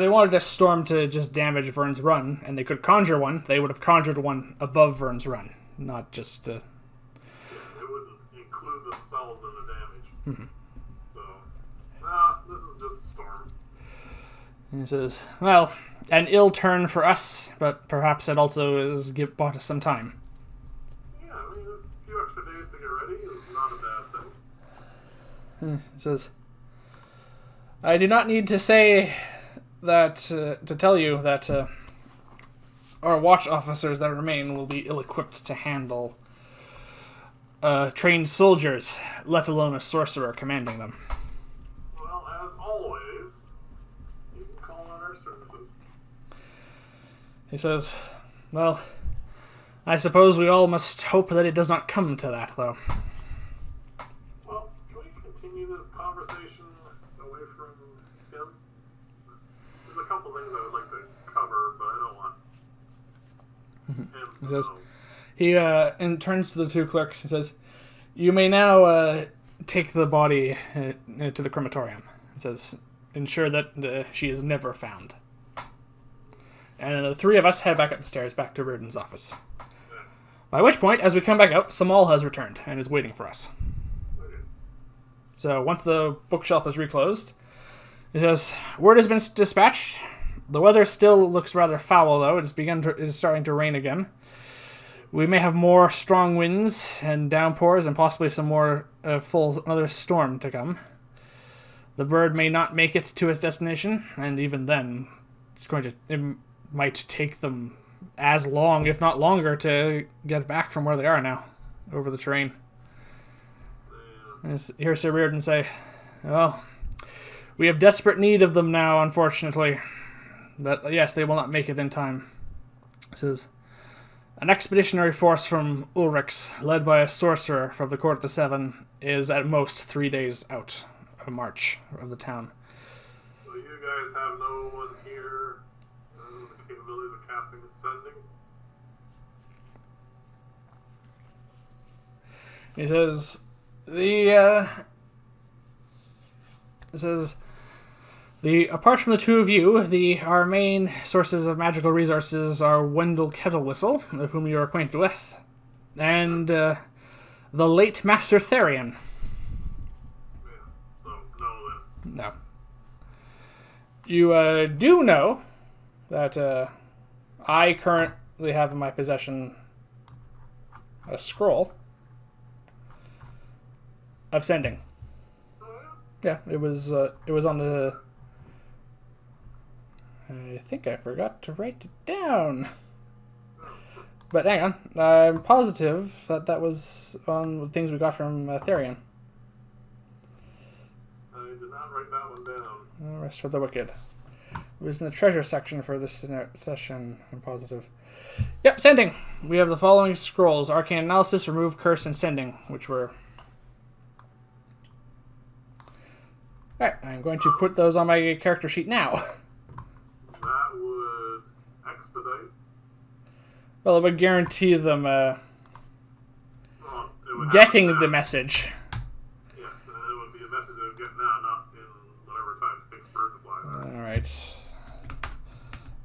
wanted a storm to just damage Vyrn's run, and they could conjure one, they would have conjured one above Vyrn's run, not just. They wouldn't include themselves in the damage. So, this is just a storm. He says, "Well, an ill turn for us, but perhaps it also has bought us some time." Yeah, I mean, a few extra days to get ready is not a bad thing. He says, "I do not need to say that to tell you that our watch officers that remain will be ill-equipped to handle trained soldiers, let alone a sorcerer commanding them." Well, as always, you can call on our services. He says, "Well, I suppose we all must hope that it does not come to that, though." Well, can we continue this conversation away from him? There's a couple things I would like to cover, but I don't want him to He says, know. he and turns to the two clerks and says, "You may now take the body to the crematorium." He says, "Ensure that she is never found." And the three of us head back up the stairs, back to Reardon's office. By which point, as we come back out, Samal has returned and is waiting for us. Okay. So once the bookshelf is reclosed, he says, "Word has been dispatched. The weather still looks rather foul, though. It is starting to rain again. We may have more strong winds and downpours, and possibly some more another storm to come. The bird may not make it to its destination, and even then, it might take them as long, if not longer, to get back from where they are now, over the terrain." And hear Sir Reardon say, "Well, we have desperate need of them now, unfortunately. But yes, they will not make it in time." He says, "An expeditionary force from Ulrich's, led by a sorcerer from the Court of the Seven, is at most 3 days out of march of the town." So you guys have no one here with the capabilities of casting Ascending? He says, apart from the two of you, our main sources of magical resources are Wendell Kettlewhistle, of whom you are acquainted with, and the late Master Therian." Yeah. So, no then. No. You do know that I currently have in my possession a scroll of sending. Oh, Yeah, it was on the. I think I forgot to write it down. But hang on, I'm positive that was on the things we got from Therian. I did not write that one down. Rest for the wicked. It was in the treasure section for this session, I'm positive. Yep, sending. We have the following scrolls: Arcane Analysis, Remove, Curse, and Sending, which were... Alright, I'm going to put those on my character sheet now. That would expedite. Well, it would guarantee them Well, it would getting happen the now. message. Yes, and it would be a message they would get now, not in whatever time it takes bird to fly. Alright.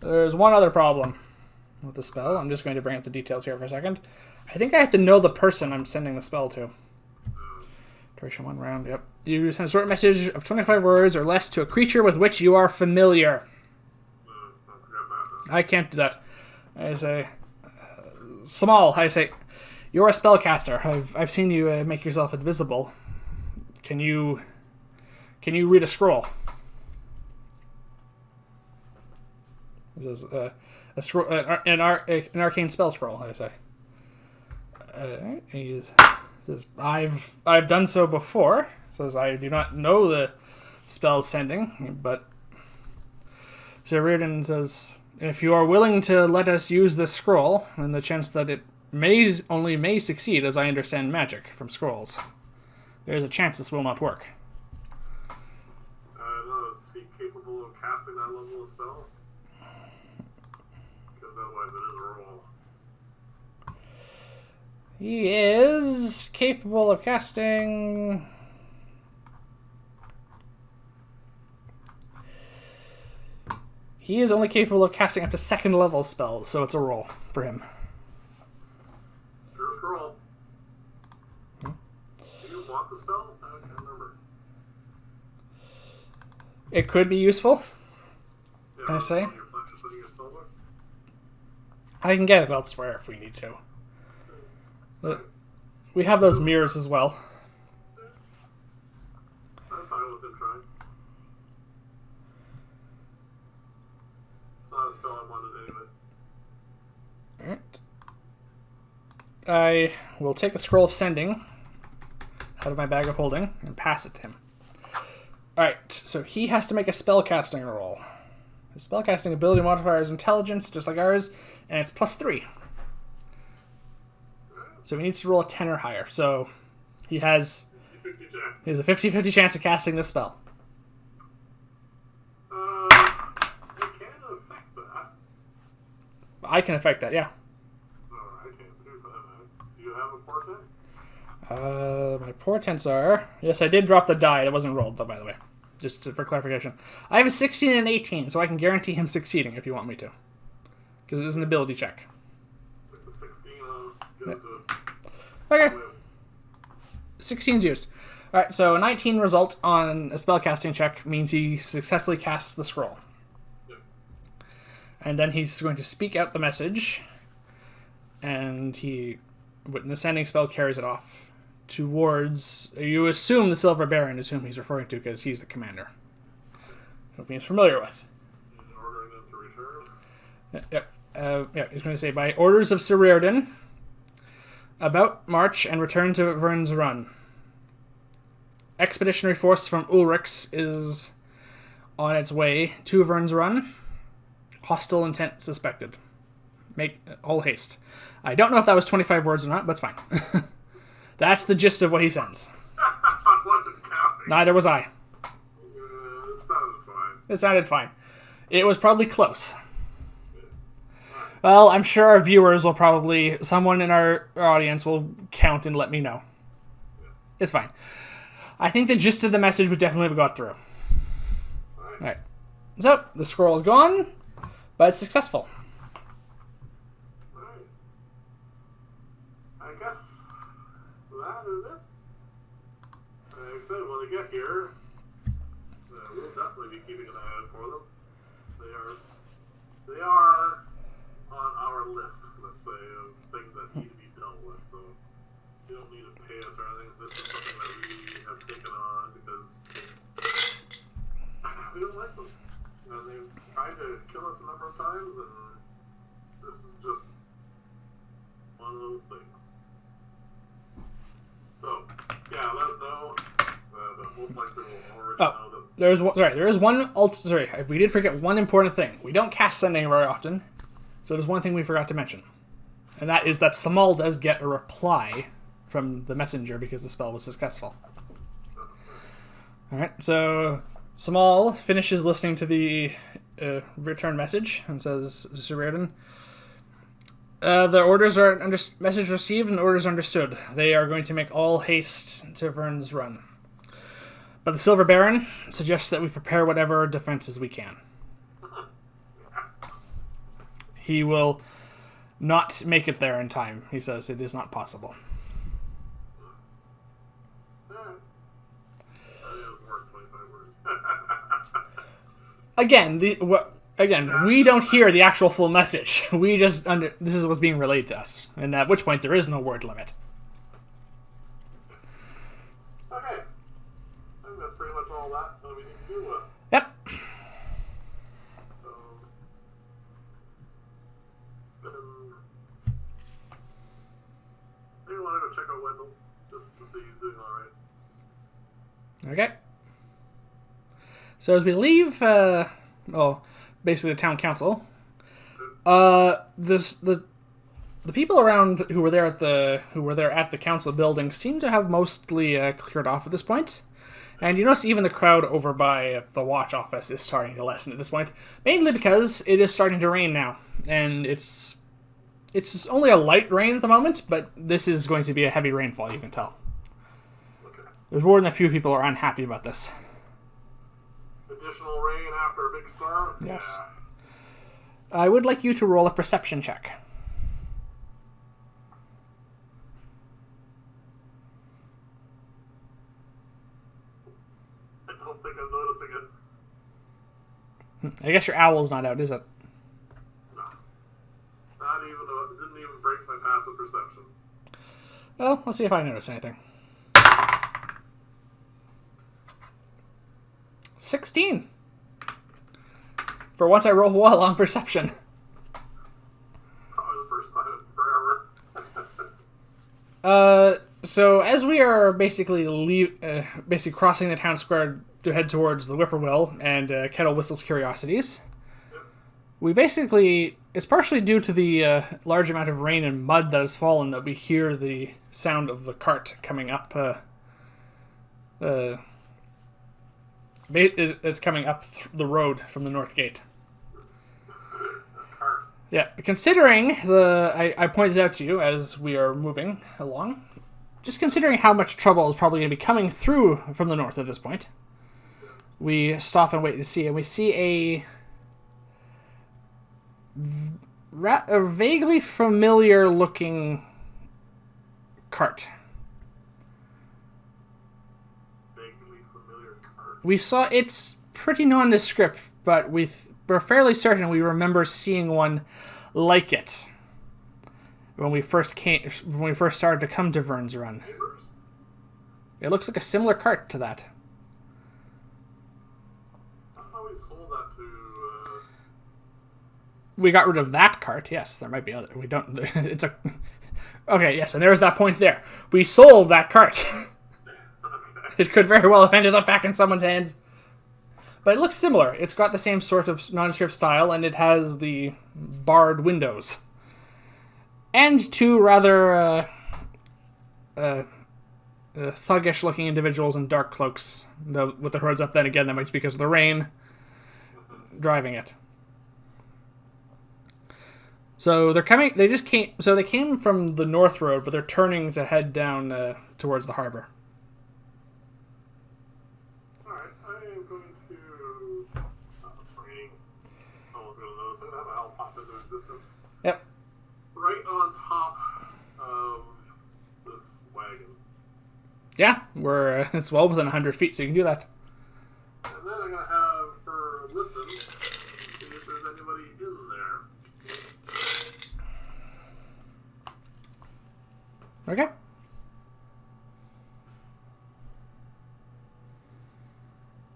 There's one other problem with the spell. I'm just going to bring up the details here for a second. I think I have to know the person I'm sending the spell to. Duration 1 round, yep. You send a short message of 25 words or less to a creature with which you are familiar. Don't forget that. I can't do that. I say, Small, I say, you're a spellcaster. I've seen you make yourself invisible. Can you read a scroll? This is a scroll, an arcane spell scroll. I say. He says, I've done so before. Says I do not know the spell sending, but Sir Reardon says, if you are willing to let us use this scroll, and the chance that it may succeed, as I understand magic from scrolls, there is a chance this will not work. No, is he capable of casting that level of spell? Because otherwise it is a roll. He is capable of casting He is only capable of casting up to second level spells, so it's a roll for him. Sure, scroll. Do you want the spell? I can't remember. It could be useful, Yeah, I say. you're planning on putting a spell book? I can get it elsewhere if we need to. We have those mirrors as well. I'm fine with him trying. It's not a spell I wanted anyway. Alright. I will take the Scroll of Sending out of my bag of holding and pass it to him. Alright, so he has to make a spellcasting roll. His spellcasting ability modifier is intelligence, just like ours, and it's +3. So he needs to roll a 10 or higher. So he has a 50-50 chance of casting this spell. I can affect that. I can affect that, yeah. I can too, for that matter. Do you have a portent? My portents are... Yes, I did drop the die. That wasn't rolled, though, by the way. Just for clarification. I have a 16 and an 18, so I can guarantee him succeeding if you want me to. Because it is an ability check. Like the 16, give it to Okay. 16's used. Alright, so a 19 result on a spellcasting check means he successfully casts the scroll. Yep. And then he's going to speak out the message. And when the sending spell carries it off towards... You assume the Silver Baron is whom he's referring to because he's the commander. Whom he's familiar with. And ordering them to return. Yep. He's going to say, by orders of Sir Reardon, about march and return to Vyrn's Run. Expeditionary force from Ulrich's is on its way to Vyrn's Run. Hostile intent suspected. Make all haste. I don't know if that was 25 words or not, but it's fine. That's the gist of what he sends. I wasn't counting. Neither was I. It sounded fine. It sounded fine. It was probably close. Well, I'm sure our viewers will probably... Someone in our audience will count and let me know. It's fine. I think the gist of the message would definitely have got through. Alright. So, the scroll is gone, but it's successful. Alright. I guess that is it. Like I said, when they get here, we'll definitely be keeping an eye out for them. They are on our list, let's say, of things that need to be dealt with, so you don't need to pay us or anything. This is something that we have taken on because we don't like them. And they've tried to kill us a number of times, and this is just one of those things. So, yeah, let us know. Most likely we'll already know that. There is one... we did forget one important thing. We don't cast sending very often. So there's one thing we forgot to mention. And that is that Samal does get a reply from the messenger because the spell was successful. Alright, so Samal finishes listening to the return message and says, Sir Reardon, the orders are... message received and orders understood. They are going to make all haste to Vyrn's Run. But the Silver Baron suggests that we prepare whatever defenses we can. He will not make it there in time. He says it is not possible. Again, we don't hear the actual full message. We just this is what's being relayed to us, and at which point there is no word limit. Okay, I think that's pretty much all that we need to do. Yep. Maybe want to go check out Wendell's just to see he's doing all right. Okay. So as we leave, basically the town council, the people around who were there at the council building seem to have mostly cleared off at this point. And you notice even the crowd over by the watch office is starting to lessen at this point, mainly because it is starting to rain now, and it's only a light rain at the moment, but this is going to be a heavy rainfall, you can tell. Okay. There's more than a few people are unhappy about this. Additional rain after a big storm? Yes. I would like you to roll a perception check. I don't think I'm noticing it. I guess your owl's not out, is it? No. Not even, it didn't even break my passive perception. Well, let's see if I notice anything. 16. For once I roll well on perception. Probably the first time in forever. So as we are basically crossing the town square to head towards the Whippoorwill and Kettle Whistle's Curiosities, we basically, it's partially due to the large amount of rain and mud that has fallen that we hear the sound of the cart coming up. It's coming up the road from the north gate. Yeah, considering I pointed out to you as we are moving along, just considering how much trouble is probably going to be coming through from the north at this point, we stop and wait to see, and we see a vaguely familiar looking cart. Vaguely familiar cart. We saw, it's pretty nondescript, but we're fairly certain we remember seeing one like it when we first started to come to Vyrn's Run. Neighbors? It looks like a similar cart to that. I thought we sold that to... We got rid of that cart. Yes, there might be other. We don't. It's a. Okay, yes, and there's that point there. We sold that cart. Okay. It could very well have ended up back in someone's hands. But it looks similar. It's got the same sort of nondescript style, and it has the barred windows. And two rather thuggish-looking individuals in dark cloaks, though with their hoods up. Then again, that might be because of the rain, driving it. So they're coming. They just came. So they came from the north road, but they're turning to head down towards the harbor. All right, I am going to. It's raining. No one's going to notice it. Have a hell pop into existence. Yep. Right on top of this wagon. Yeah, it's well within 100 feet, so you can do that. And then I'm going to have her listen, see if there's anybody in there. Okay.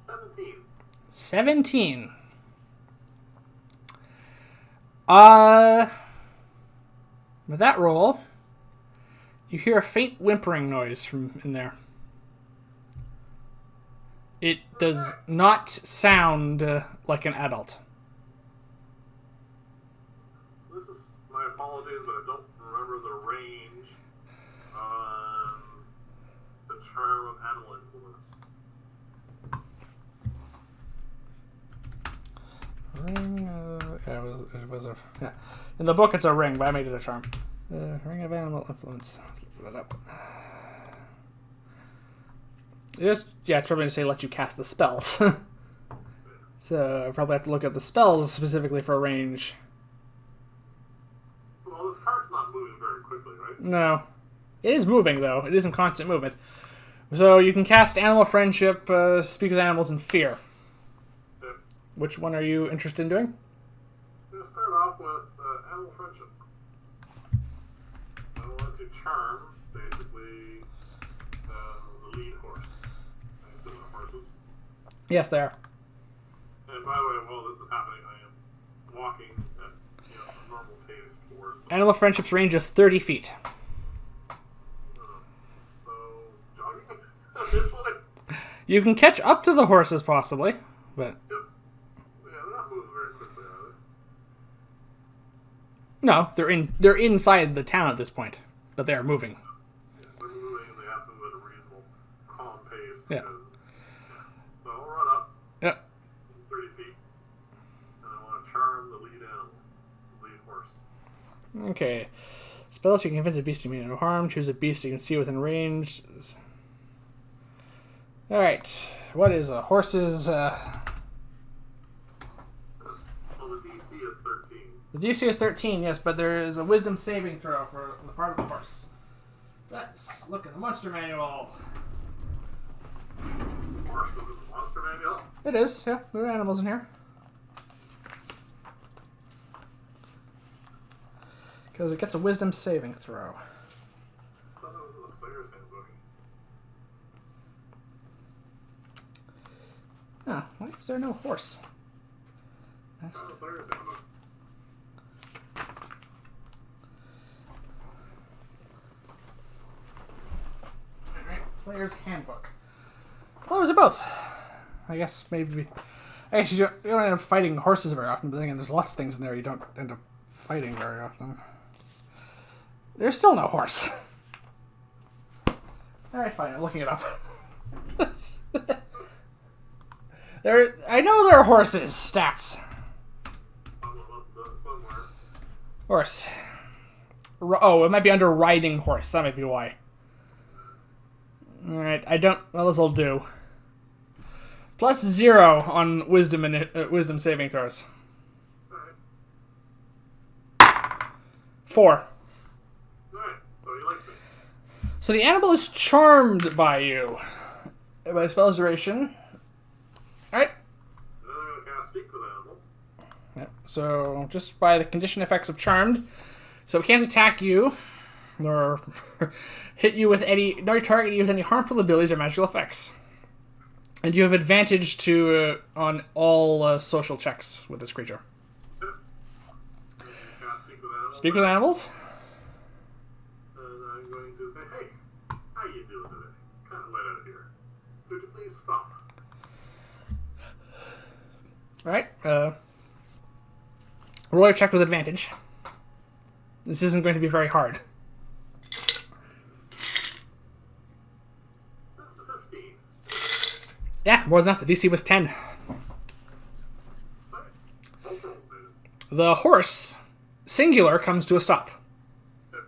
$17. 17. With that roll, you hear a faint whimpering noise from in there. It does not sound like an adult. This is my apologies, but I don't remember the range on the charm of animal influence. Ring, it was a yeah. In the book, it's a ring, but I made it a charm. Ring of animal influence. Let's look that up. It's probably to say let you cast the spells. So I probably have to look at the spells specifically for a range. Well, this cart's not moving very quickly, right? No, it is moving though. It is in constant movement. So you can cast Animal Friendship, speak with animals, and Fear. Yeah. Which one are you interested in doing? I'm going to start off with animal friendship. I want to charm, basically, the lead horse. I assume the horses. Yes, they are. And by the way, while this is happening, I am walking at a normal pace towards them. Animal Friendship's range is 30 feet. So, jogging at this point? You can catch up to the horses, possibly, but Yep. Yeah, they're not moving very quickly, are no, they? they're inside the town at this point, but they are moving. Yeah, they're moving and they have to move at a reasonable, calm pace. Yeah. So I'll run up Yep. 30 feet, and I want to charm the lead animal, the lead horse. Okay. Spells you can convince a beast to mean no harm. Choose a beast you can see within range. Alright. What is a horse's... Well, the DC is 13. The DC is 13, yes, but there is a wisdom saving throw for the part of the horse. Let's look at the monster manual. Horse is in the monster manual? It is, yeah. There are animals in here. Because it gets a wisdom saving throw. I thought that was in the player's handbook. Ah, why is there no horse? That's the player's handbook. Alright, player's handbook. Well, it was both. I guess maybe... I guess you don't end up fighting horses very often, but then again, there's lots of things in there you don't end up fighting very often. There's still no horse. Alright, fine, I'm looking it up. I know there are horses. Stats. Someone must have done it somewhere. Horse. Oh, it might be under riding horse. That might be why. Alright, I don't... Well, this will do. +0 on wisdom and wisdom saving throws. Alright. 4. Alright, so he likes me. So the animal is charmed by you. By the spell's duration. Alright. Then I'm going to cast Speak with Animals. Yep. So just by the condition effects of charmed. So it can't attack you. Nor hit you with any... Nor target you with any harmful abilities or magical effects. And you have advantage to on all social checks with this creature. Yep. Cast Speak with Animals. Speak with animals. And I'm going to say, hey, how you doing today? Kind of light out here. Could you please stop? Alright. Roll your check with advantage. This isn't going to be very hard. That's a 15. Yeah, more than enough. The DC was 10. Alright. The horse, singular, comes to a stop. Yep.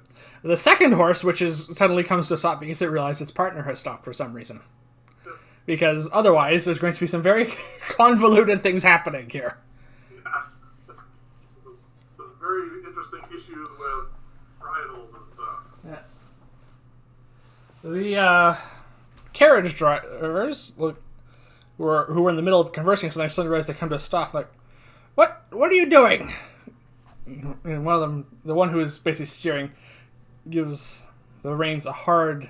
The second horse, which is suddenly comes to a stop because it realized its partner has stopped for some reason. Yep. Because otherwise, there's going to be some very convoluted things happening here. Yeah. Some very interesting issues with bridles and stuff. Yeah. The carriage drivers, who were in the middle of conversing, so I suddenly realized they come to a stop. Like, what are you doing? And one of them, the one who is basically steering, gives the reins a hard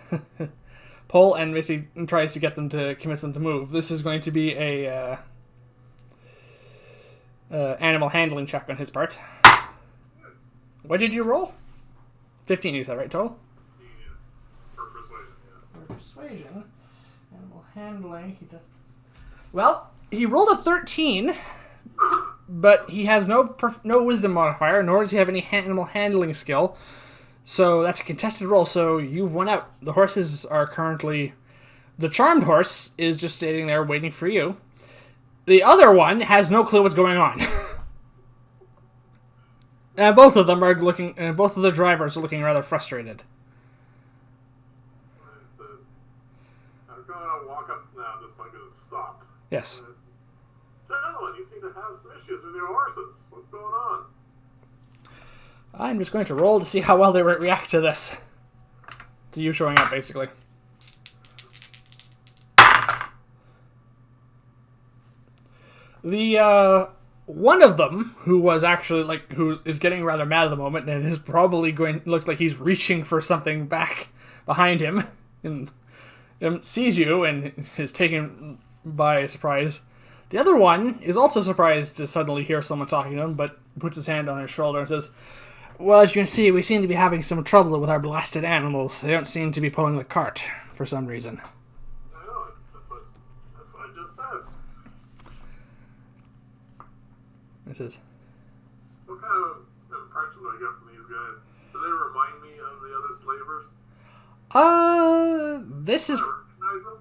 pull and basically tries to get them to convince them to move. This is going to be a animal handling check on his part. What did you roll? 15, you said, right, total? Genius. For persuasion, yeah. For persuasion, animal handling. Well, he rolled a 13, but he has no wisdom modifier, nor does he have any animal handling skill. So that's a contested roll, so you've won out. The horses are currently... The charmed horse is just standing there waiting for you. The other one has no clue what's going on. And both of them are looking... both of the drivers are looking rather frustrated. I said, I'm going to walk up now at this point because it stopped. Yes. Gentlemen, you seem to have some issues with your horses. What's going on? I'm just going to roll to see how well they react to this. To you showing up, basically. The, one of them, who was actually, who is getting rather mad at the moment, and is probably looks like he's reaching for something back behind him, and sees you, and is taken by surprise. The other one is also surprised to suddenly hear someone talking to him, but puts his hand on his shoulder and says, well, as you can see, we seem to be having some trouble with our blasted animals. They don't seem to be pulling the cart, for some reason. I know, that's what I just said. This is... What kind of impression do I get from these guys? Do they remind me of the other slavers? This is... Do I recognize them?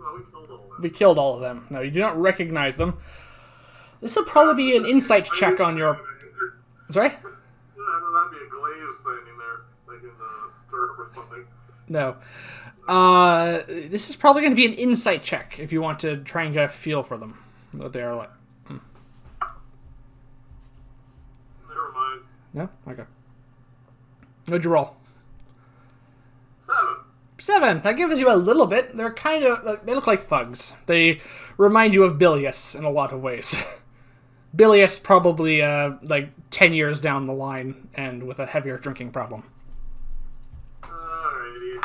Well, we killed all of them. We killed all of them. No, you do not recognize them. This will probably be an insight check on your... Sorry? That'd be a glaive standing there, like in the stirrup or something. No. This is probably going to be an insight check if you want to try and get a feel for them. What they are like. No? Okay. What'd you roll? 7. 7. That gives you a little bit. They're kind of... They look like thugs. They remind you of Bilius in a lot of ways. Bilius probably, like, 10 years down the line and with a heavier drinking problem. Alrighty.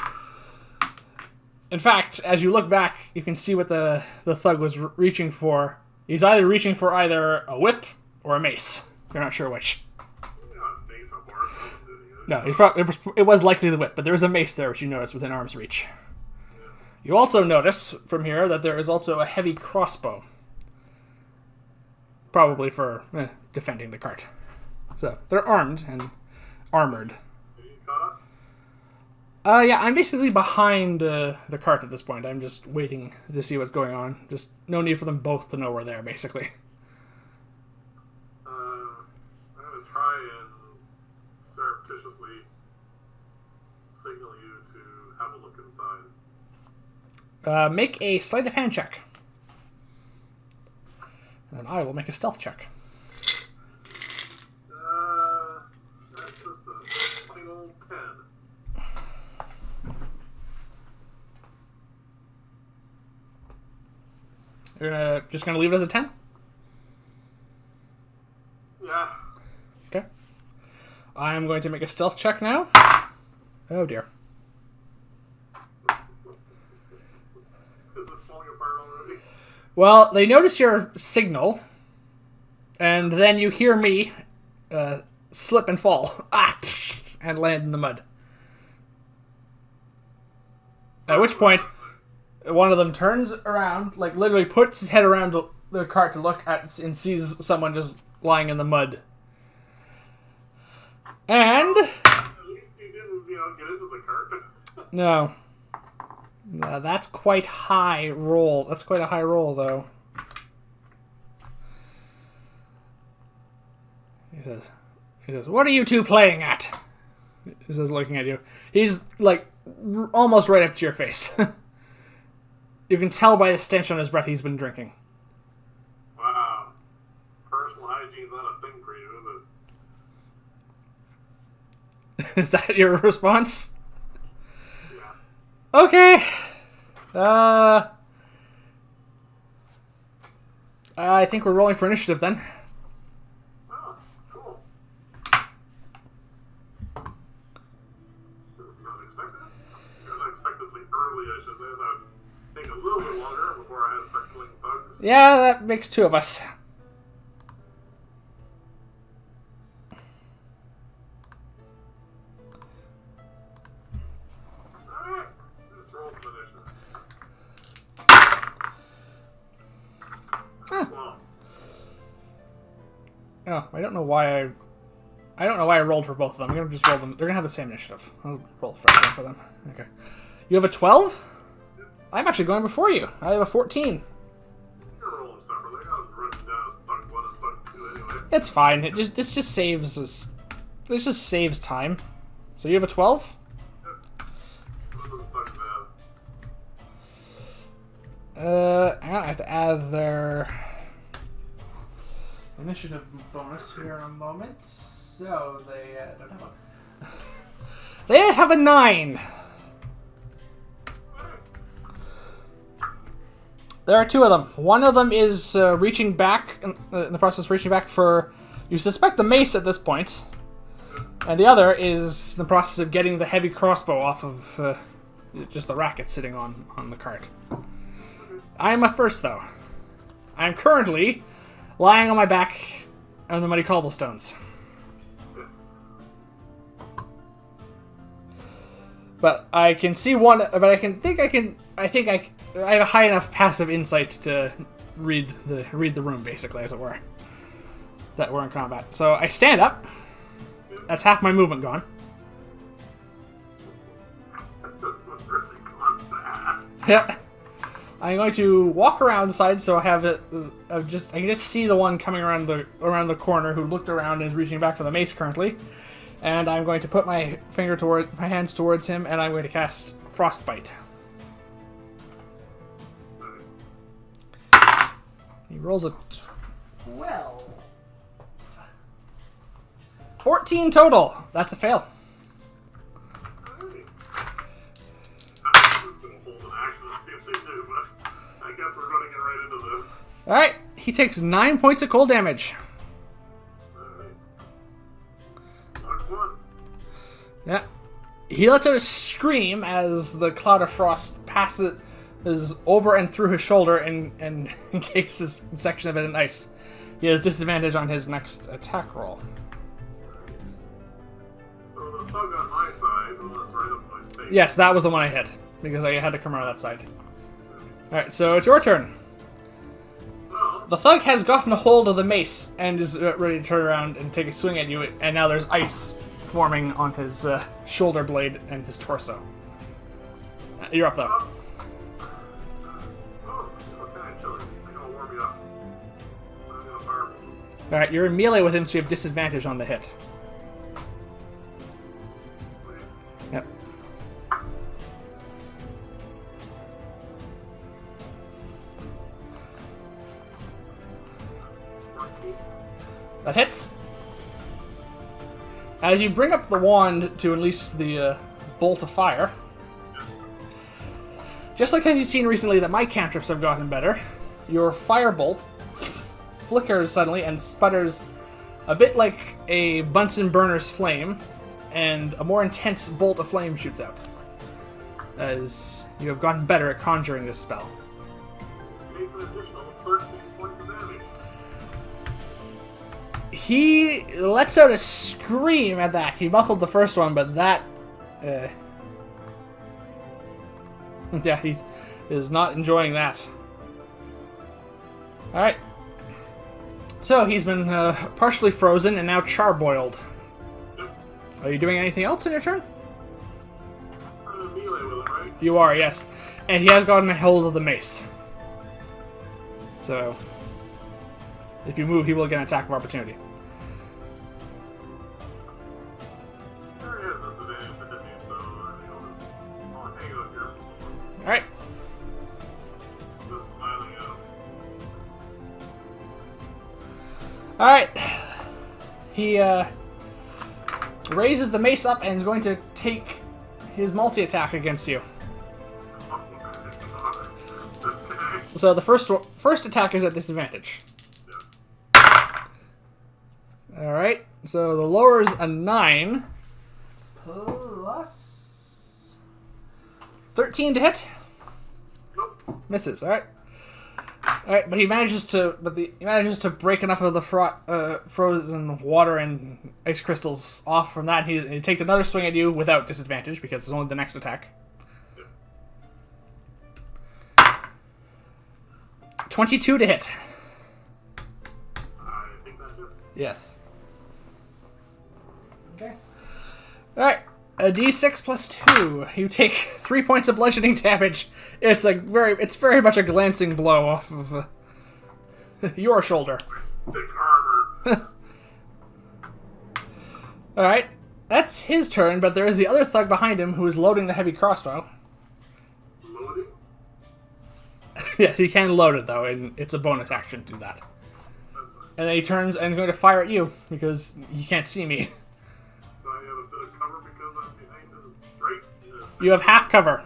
In fact, as you look back, you can see what the thug was reaching for. He's either reaching for either a whip or a mace. You're not sure which. No, it was likely the whip, but there was a mace there, which you noticed within arm's reach. You also notice from here that there is also a heavy crossbow. Probably for defending the cart. So, they're armed and armored. Are you caught up? Yeah, I'm basically behind the cart at this point. I'm just waiting to see what's going on. Just no need for them both to know we're there, basically. I'm going to try and surreptitiously signal you to have a look inside. Make a sleight of hand check. And I will make a stealth check. That's just a plain old 10. You're just gonna leave it as a 10? Yeah. Okay. I'm going to make a stealth check now. Oh dear. Is this falling apart already? Well, they notice your signal, and then you hear me slip and fall. And land in the mud. At which point, one of them turns around, like literally puts his head around the cart to look at and sees someone just lying in the mud. And... At least you didn't, get into the cart. No. That's quite high roll. That's quite a high roll, though. He says, "What are you two playing at?" He says, looking at you. He's, like, almost right up to your face. You can tell by the stench on his breath he's been drinking. Wow. Personal hygiene's not a thing for you, is it? Is that your response? Yeah. Okay. I think we're rolling for initiative then. Oh, cool. This is unexpected. It was unexpectedly early, I should say. That would take a little bit longer before I had to start killing bugs. Yeah, that makes two of us. Alright. Let's roll some initiative. Huh. Well, Oh, I don't know why I rolled for both of them. I'm gonna just roll them. They're gonna have the same initiative. I'll roll for them. Okay. You have a 12? I'm actually going before you. I have a 14. you're rolling separately. I was written down as bug 1 and bug 2 anyway. It's fine. This just saves us. It just saves time. So you have a 12? What does bug have? I have to add their initiative bonus here in a moment. So they don't have a. They have a 9. There are two of them. One of them is reaching back, in the process of reaching back for, you suspect, the mace at this point. And the other is in the process of getting the heavy crossbow off of just the racket sitting on the cart. I am up first, though. I am currently lying on my back on the muddy cobblestones. Yes. But I can see one, but I have a high enough passive insight to read the room, basically, as it were. That we're in combat. So I stand up. That's half my movement gone. This was really gone bad. Yeah. I'm going to walk around the side so I have it. I can just see the one coming around the corner who looked around and is reaching back for the mace currently. And I'm going to put my hands towards him, and I'm going to cast Frostbite. He rolls a 12. 14 total. That's a fail. Hey. I'm just gonna hold an action and see if they do, but I guess we're gonna get right into this. Alright, he takes 9 points of cold damage. Alright. Knock one. Yeah. He lets out a scream as the cloud of frost passes over and through his shoulder and encases a section of it in ice. He has disadvantage on his next attack roll. So the thug on my side, the one that's right up my face. Yes, that was the one I hit, because I had to come around that side. Alright, so it's your turn. Well, The thug has gotten a hold of the mace and is ready to turn around and take a swing at you, and now there's ice forming on his shoulder blade and his torso. You're up, though. oh, okay, chilly. I'm gonna warm you up. I'm gonna fireball. Alright, you're in melee with him, so you have disadvantage on the hit. Wait. Yep. That hits. As you bring up the wand to unleash the bolt of fire, just like you've seen recently that my cantrips have gotten better, your firebolt flickers suddenly and sputters a bit like a Bunsen burner's flame, and a more intense bolt of flame shoots out, as you have gotten better at conjuring this spell. Takes an additional 13 points of damage. He lets out a scream at that. He muffled the first one, but that... yeah, he is not enjoying that. Alright. So, he's been partially frozen and now charboiled. Are you doing anything else in your turn? I'm in melee with him, right? You are, yes. And he has gotten a hold of the mace. So, if you move, he will get an attack of opportunity. There he has disadvantage to hit me, so I think I'll hang out here. Alright. Just smiling at him. Alright. He raises the mace up and is going to take his multi-attack against you. Okay. So the first attack is at disadvantage. Yeah. Alright, so the lower is a 9. Plus 13 to hit. Nope. Misses, alright. Alright, but he manages to break enough of the frozen water and ice crystals off from that. He takes another swing at you without disadvantage because it's only the next attack. 22 to hit. I think that hits. Yes. Okay. Alright. A d6 plus 2. You take 3 points of bludgeoning damage. It's very much a glancing blow off of your shoulder. Thick armor. Alright. That's his turn, but there is the other thug behind him who is loading the heavy crossbow. Loading? Yes, he can load it though, and it's a bonus action to do that. That's fine. And then he turns and is going to fire at you because he can't see me. Do I have a bit of cover because I'm behind his straight? You have half cover.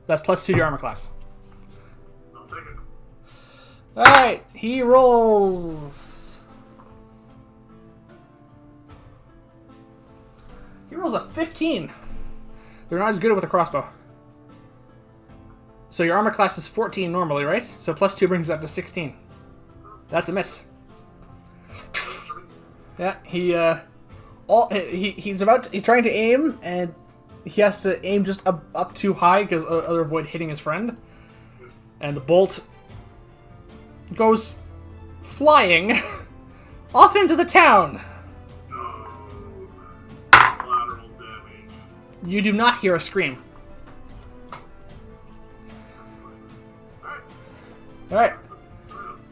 That's plus 2 to your armor class. I'll take it. Alright, he rolls. He rolls a 15. They're not as good with a crossbow. So your armor class is 14 normally, right? So plus 2 brings it up to 16. That's a miss. Yeah, he's trying to aim, and he has to aim just up too high because other avoid hitting his friend. And the bolt goes flying off into the town. No. Collateral damage. You do not hear a scream. Alright. Alright.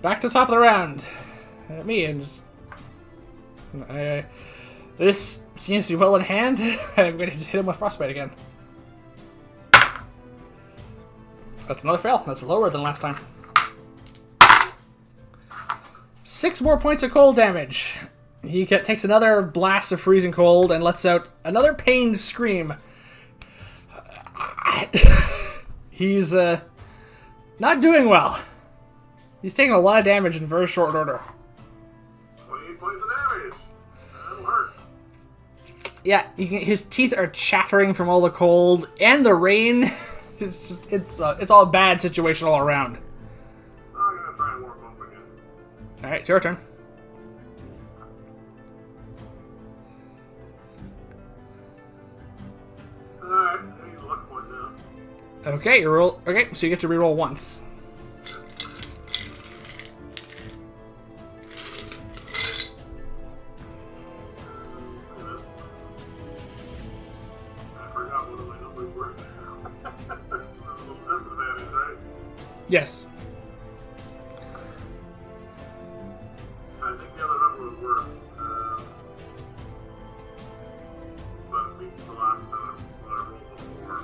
Back to the top of the round. Me and just... this seems to be well in hand. I'm going to just hit him with frostbite again. That's another fail. That's lower than last time. 6 more points of cold damage. He takes another blast of freezing cold and lets out another pained scream. He's not doing well. He's taking a lot of damage in very short order. 28 points of damage. That'll hurt. Yeah, his teeth are chattering from all the cold and the rain. It's all a bad situation all around. I'm gonna try and warm up again. All right, it's your turn. Alright, I need a luck point now. Okay, you roll. Okay, so you get to reroll once. I forgot what my numbers were. A little disadvantage, right? Yes. I think the other number was worse. But it beats the last time that I rolled before.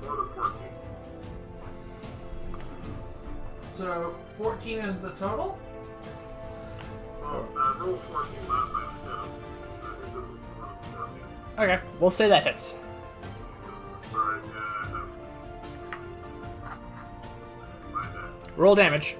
More than 14. So 14 is the total. Well, I rolled 14 last time instead of. I think this was more than 14. Okay, we'll say that hits. Sorry, my bad. Roll damage.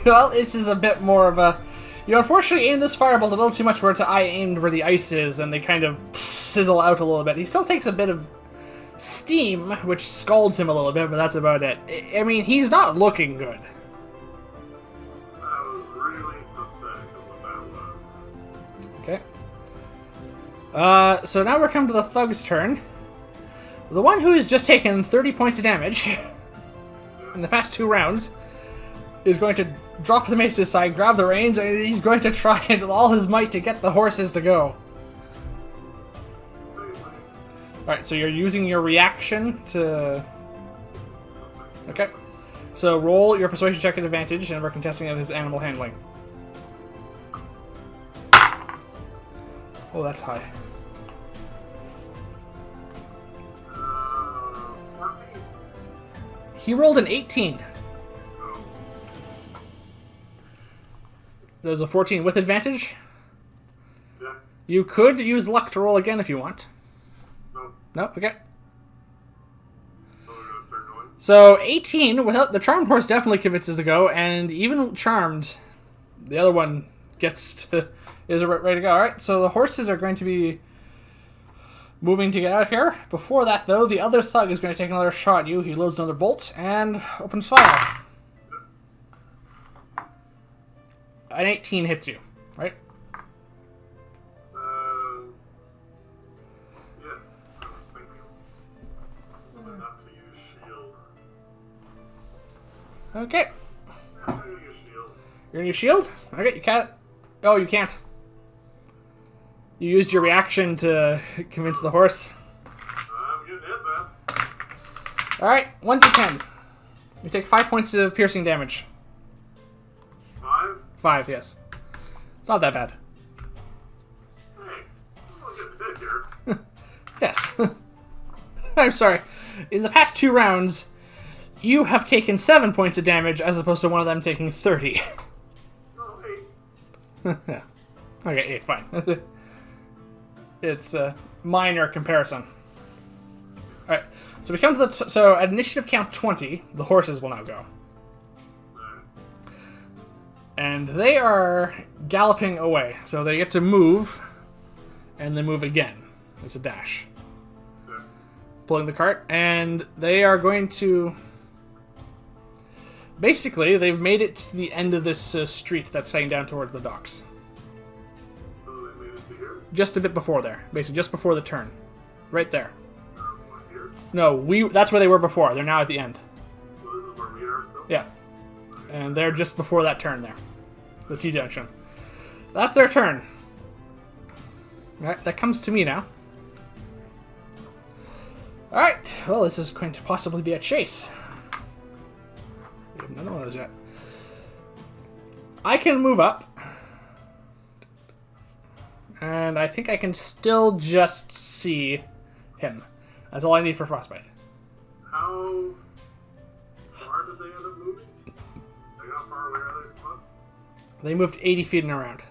Well, this is a bit more of a... You unfortunately aimed this firebolt a little too much where I aimed where the ice is, and they kind of sizzle out a little bit. He still takes a bit of steam, which scalds him a little bit, but that's about it. I mean, he's not looking good. That was really pathetic of what that was. Okay. So now we're coming to the thug's turn. The one who has just taken 30 points of damage in the past 2 rounds is going to drop the mace to his side, grab the reins, and he's going to try with all his might to get the horses to go. Alright, so you're using your reaction to... Okay. So roll your persuasion check at advantage, and we're contesting his animal handling. Oh, that's high. 14. He rolled an 18. Oh, There's a 14 with advantage. yeah. You could use luck to roll again if you want. No. No? Okay. So we're gonna start going. So 18, without the charmed horse definitely convinces to go, and even charmed, the other one is ready to go. Alright, so the horses are going to be moving to get out of here. Before that, though, the other thug is going to take another shot at you. He loads another bolt and opens fire. An 18 hits you, right? Yes. I was thinking. Not to use shield. Okay. I'm gonna use shield. You're gonna use shield? Okay, you can't. Oh, you can't. You used your reaction to convince the horse. I'm getting hit, man. Alright, 1 to 10. You take 5 points of piercing damage. 5? 5, yes. It's not that bad. Hey, I'm gonna get hit here. Yes. I'm sorry. In the past 2 rounds, you have taken 7 points of damage as opposed to one of them taking 30. No, 8. Yeah. Okay, 8, fine. It's a minor comparison. Alright, so we come to the... so at initiative count 20, the horses will now go. And they are galloping away. So they get to move, and then move again. It's a dash. Pulling the cart, and they are going to... Basically, they've made it to the end of this street that's heading down towards the docks. So they made it to here? Just a bit before there. Basically, just before the turn. Right there. Here? No, that's where they were before. They're now at the end. So this is where we are still? Yeah. And they're just before that turn there. The T-junction. That's their turn. Alright, that comes to me now. Alright, well, this is going to possibly be a chase. We have none of those yet. I can move up. And I think I can still just see him. That's all I need for frostbite. How far did they end up moving? Like how far away are they from us? They moved 80 feet and around.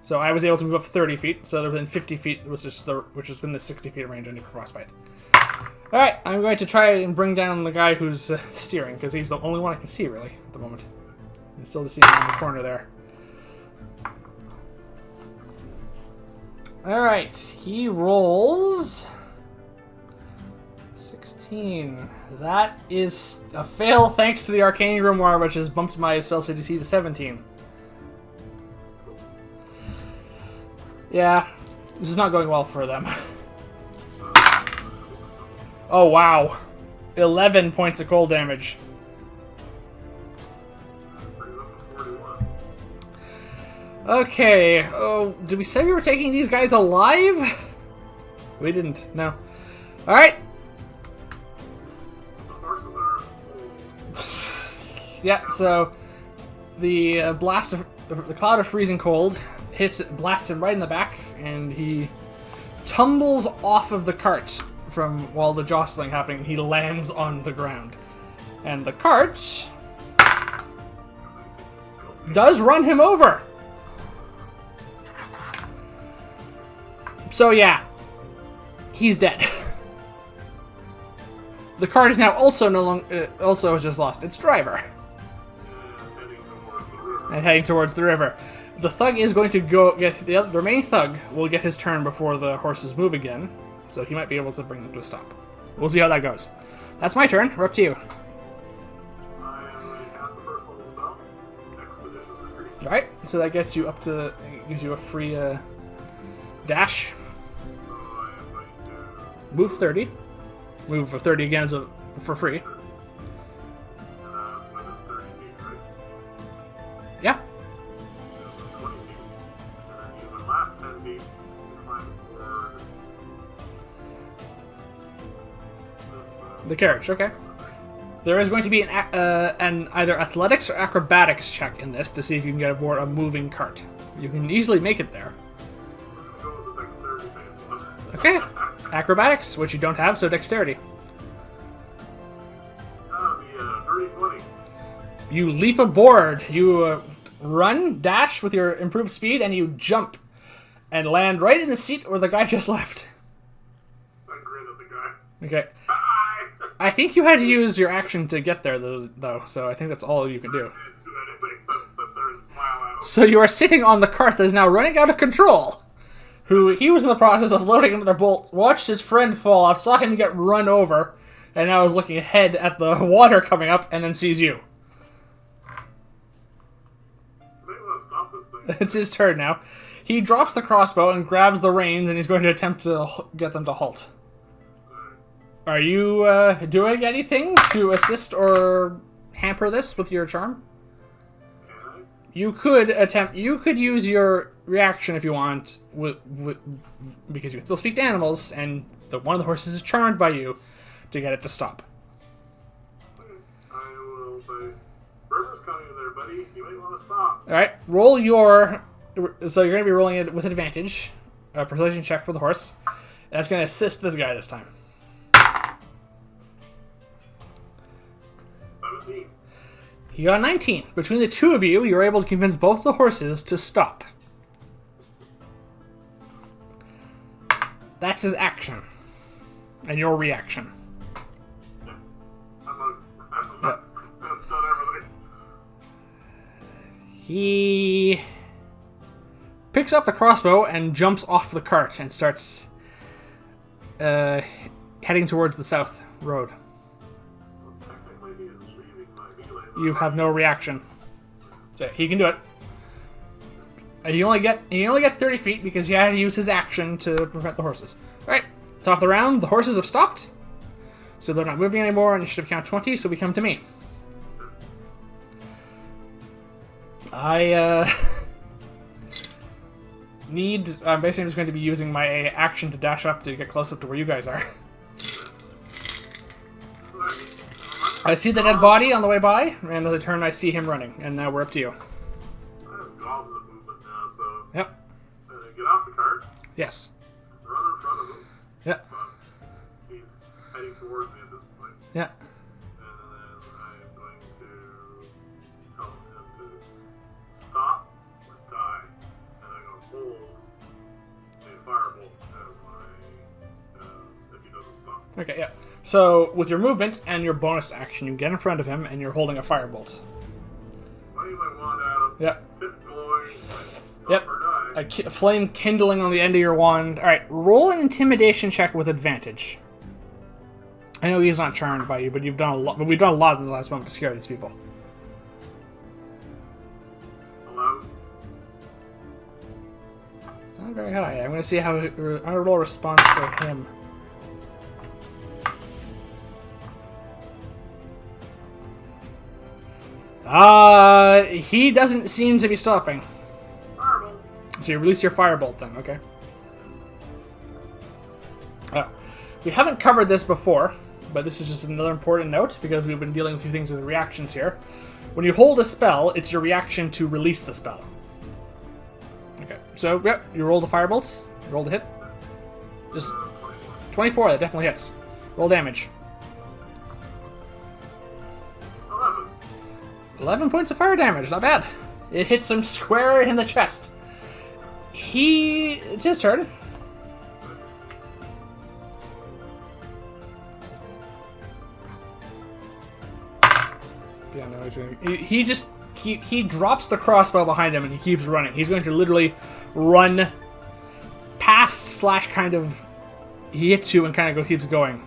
So I was able to move up 30 feet, so they're within 50 feet, which is within the 60 feet range I need for frostbite. Alright, I'm going to try and bring down the guy who's steering, because he's the only one I can see, really, at the moment. I can still just see him in the corner there. Alright, he rolls 16. That is a fail thanks to the Arcane Grimoire, which has bumped my spell save DC to 17. Yeah, this is not going well for them. Oh, wow. 11 points of cold damage. Okay. Oh, did we say we were taking these guys alive? We didn't. No. All right. Yeah. So the the cloud of freezing cold blasts him right in the back, and he tumbles off of the cart from while the jostling happening. He lands on the ground, and the cart does run him over. So yeah, he's dead. The cart is now also has just lost its driver and heading towards the river. The thug is going to go get the remaining thug will get his turn before the horses move again, so he might be able to bring them to a stop. We'll see how that goes. That's my turn. We're up to you. I am going to cast the first level spell, expeditionary. All right, so that gets you up to gives you a free dash. So I am going to Move 30. Move for 30 again for free. within 30 feet, right? Yeah. 20 feet, and then use the last 10 feet to climb forward. This, The carriage, okay. There is going to be an either athletics or acrobatics check in this to see if you can get aboard a moving cart. You can easily make it there. I'm going to go with the dexterity based one. Okay. Acrobatics, which you don't have, so dexterity. The dirty 20. You leap aboard. You run, dash with your improved speed, and you jump and land right in the seat where the guy just left. I grin at the guy. Okay. I think you had to use your action to get there, though, so I think that's all you can do. I can't do anything except sit there and smile at him. So you are sitting on the cart that is now running out of control. He was in the process of loading another bolt, watched his friend fall off, saw him get run over, and now is looking ahead at the water coming up, and then sees you. You may want to stop this thing. It's his turn now. He drops the crossbow and grabs the reins, and he's going to attempt to get them to halt. Are you doing anything to assist or hamper this with your charm? Can I? You could use your reaction if you want, because you can still speak to animals, and one of the horses is charmed by you to get it to stop. Okay. I will say, River's coming there, buddy. You may want to stop. All right, roll your. So you're going to be rolling it with advantage, a persuasion check for the horse. That's going to assist this guy this time. 17. He got a 19. Between the two of you, you're able to convince both the horses to stop. That's his action. And your reaction. Yeah. I've done everything. He picks up the crossbow and jumps off the cart and starts heading towards the south road. Well, technically, he is leaving my melee. You have no reaction. So he can do it. He only get 30 feet because he had to use his action to prevent the horses. Alright, top of the round, the horses have stopped. So they're not moving anymore, initiative count 20, so we come to me. I'm basically just going to be using my action to dash up to get close up to where you guys are. I see the dead body on the way by, and as I turn, I see him running, and now we're up to you. I have gobs of movement now, so Yep. I think Yes. Run in front of him. Yeah. He's heading towards me at this point. Yeah. And then I'm going to tell him to stop or die. And I'm going to hold a firebolt as my, if he doesn't stop. Okay, yeah. So, with your movement and your bonus action, you get in front of him and you're holding a firebolt. Wave my wand at him. Yeah. Tip glowing. Stop Yep. or die. A flame kindling on the end of your wand. Alright, roll an intimidation check with advantage. I know he's not charmed by you, but you've done a lot. But we've done a lot in the last moment to scare these people. 11. It's not very high. I'm going to see how I'm going to roll a response for him. He doesn't seem to be stopping. Firebolt. So you release your firebolt then, okay? We haven't covered this before, but this is just another important note because we've been dealing with a few things with reactions here. When you hold a spell, it's your reaction to release the spell. Okay, so yep, you roll the firebolts. You roll the hit. Just 24, that definitely hits. Roll damage. 11. 11 points of fire damage, not bad. It hits him square in the chest. It's his turn. Yeah, no, he's going to... He drops the crossbow behind him and he keeps running. He's going to literally run past / kind of... He hits you and kind of keeps going.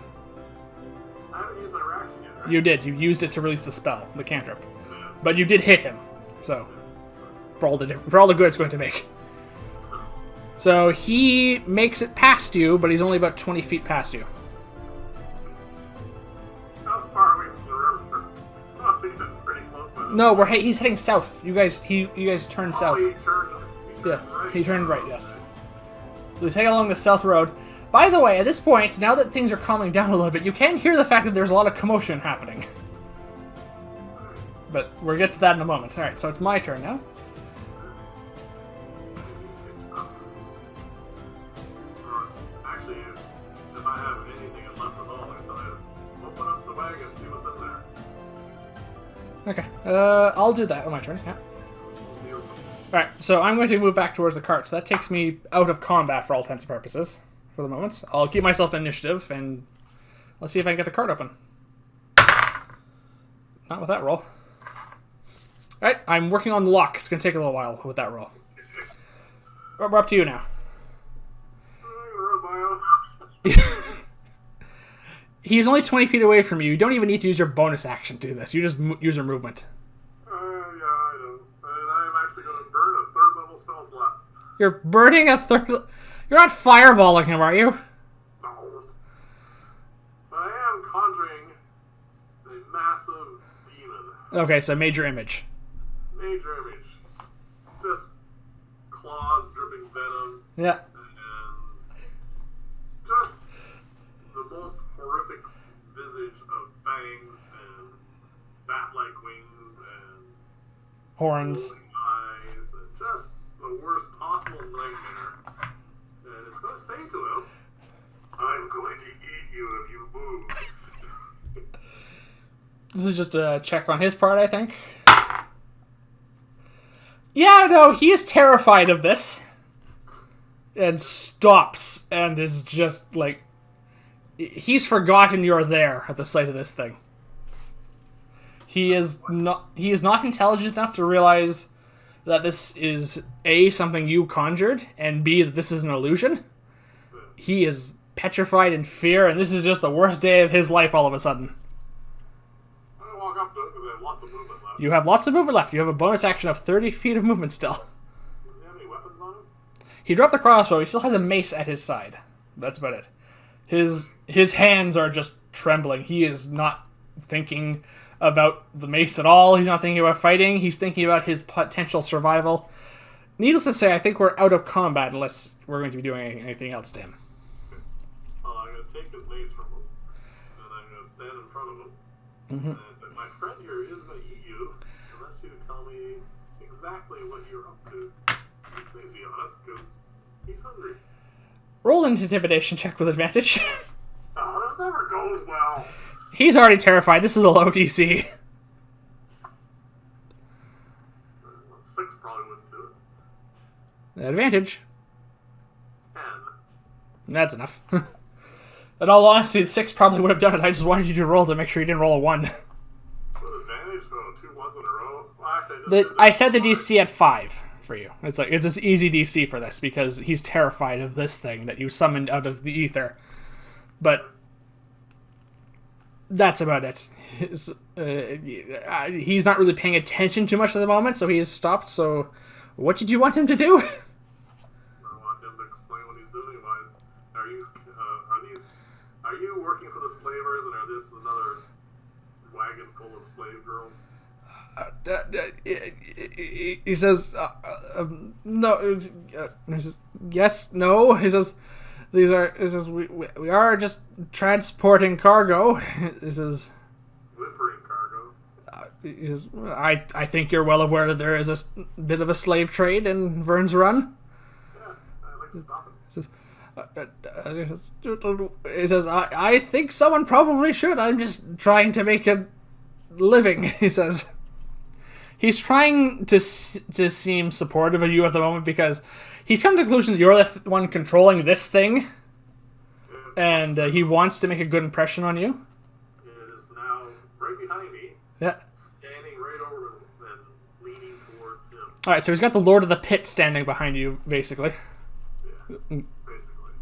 I haven't used my reaction yet, right? You did. You used it to release the spell, the cantrip. But you did hit him. So, for all the good it's going to make. So, he makes it past you, but he's only about 20 feet past you. How far away from the river? Oh, he's pretty close by the No, he's heading south. You guys turned south. He turned Yeah, right. he turned right, yes. So he's heading along the south road. By the way, at this point, now that things are calming down a little bit, you can hear the fact that there's a lot of commotion happening. But we'll get to that in a moment. Alright, so it's my turn now. Actually, if I have anything left at all, I thought I'd open up the wagon and see what's in there. Okay, I'll do that on my turn, yeah. Alright, so I'm going to move back towards the cart, so that takes me out of combat for all intents and purposes, for the moment. I'll keep myself in initiative, and let's see if I can get the cart open. Not with that roll. Alright, I'm working on the lock. It's going to take a little while with that roll. We're up to you now. He's only 20 feet away from you. You don't even need to use your bonus action to do this. You just use your movement. Yeah, I know. And I'm actually going to burn a 3rd level spell slot. You're burning a 3rd... You're not fireballing him, are you? No. But I am conjuring a massive demon. Okay, so major image. Major image. Just claws dripping venom. Yeah. And just the most horrific visage of fangs and bat-like wings and Horns. glowing eyes and just the worst possible nightmare. And it's going to say to him, I'm going to eat you if you move. This is just a check on his part, I think. Yeah, no, he is terrified of this. And stops and is just like... He's forgotten you're there at the sight of this thing. He is not intelligent enough to realize that this is A, something you conjured, and B, that this is an illusion. He is petrified in fear, and this is just the worst day of his life all of a sudden. I'm going to walk up to him because I have lots of movement left. You have lots of movement left. You have a bonus action of 30 feet of movement still. Does he have any weapons on him? He dropped the crossbow. He still has a mace at his side. That's about it. His hands are just trembling. He is not thinking about the mace at all. He's not thinking about fighting. He's thinking about his potential survival. Needless to say, I think we're out of combat unless we're going to be doing anything else to him. I'm going to take his mace from him, and I'm going to stand in front of him. And I said, my friend here is going to eat you unless you tell me exactly what you're up to. Please be honest, because he's hungry. Roll an intimidation check with advantage. Oh, this never goes well. He's already terrified. This is a low DC. 6 probably wouldn't do it. Advantage. 10. That's enough. In all honesty, the 6 probably would have done it. I just wanted you to roll to make sure you didn't roll a 1. With advantage, so 2 ones in a row. Well, actually, I said the DC at 5 for you. It's this easy DC for this because he's terrified of this thing that you summoned out of the ether. But that's about it. He's not really paying attention too much at the moment, so he has stopped. So, what did you want him to do? I want him to explain what he's doing. Are you working for the slavers, and are this another wagon full of slave girls? He says, no. He says, yes, no. He says, we are just transporting cargo. He says, Whimpering cargo. He says, I think you're well aware that there is a bit of a slave trade in Vyrn's Run. Yeah, I'd like to stop it. He says, I think someone probably should. I'm just trying to make a living, he says. He's trying to seem supportive of you at the moment because he's come to the conclusion that you're the one controlling this thing. And he wants to make a good impression on you. It is now right behind me. Yeah. Standing right over him and leaning towards him. Alright, so he's got the Lord of the Pit standing behind you, basically. Yeah, basically.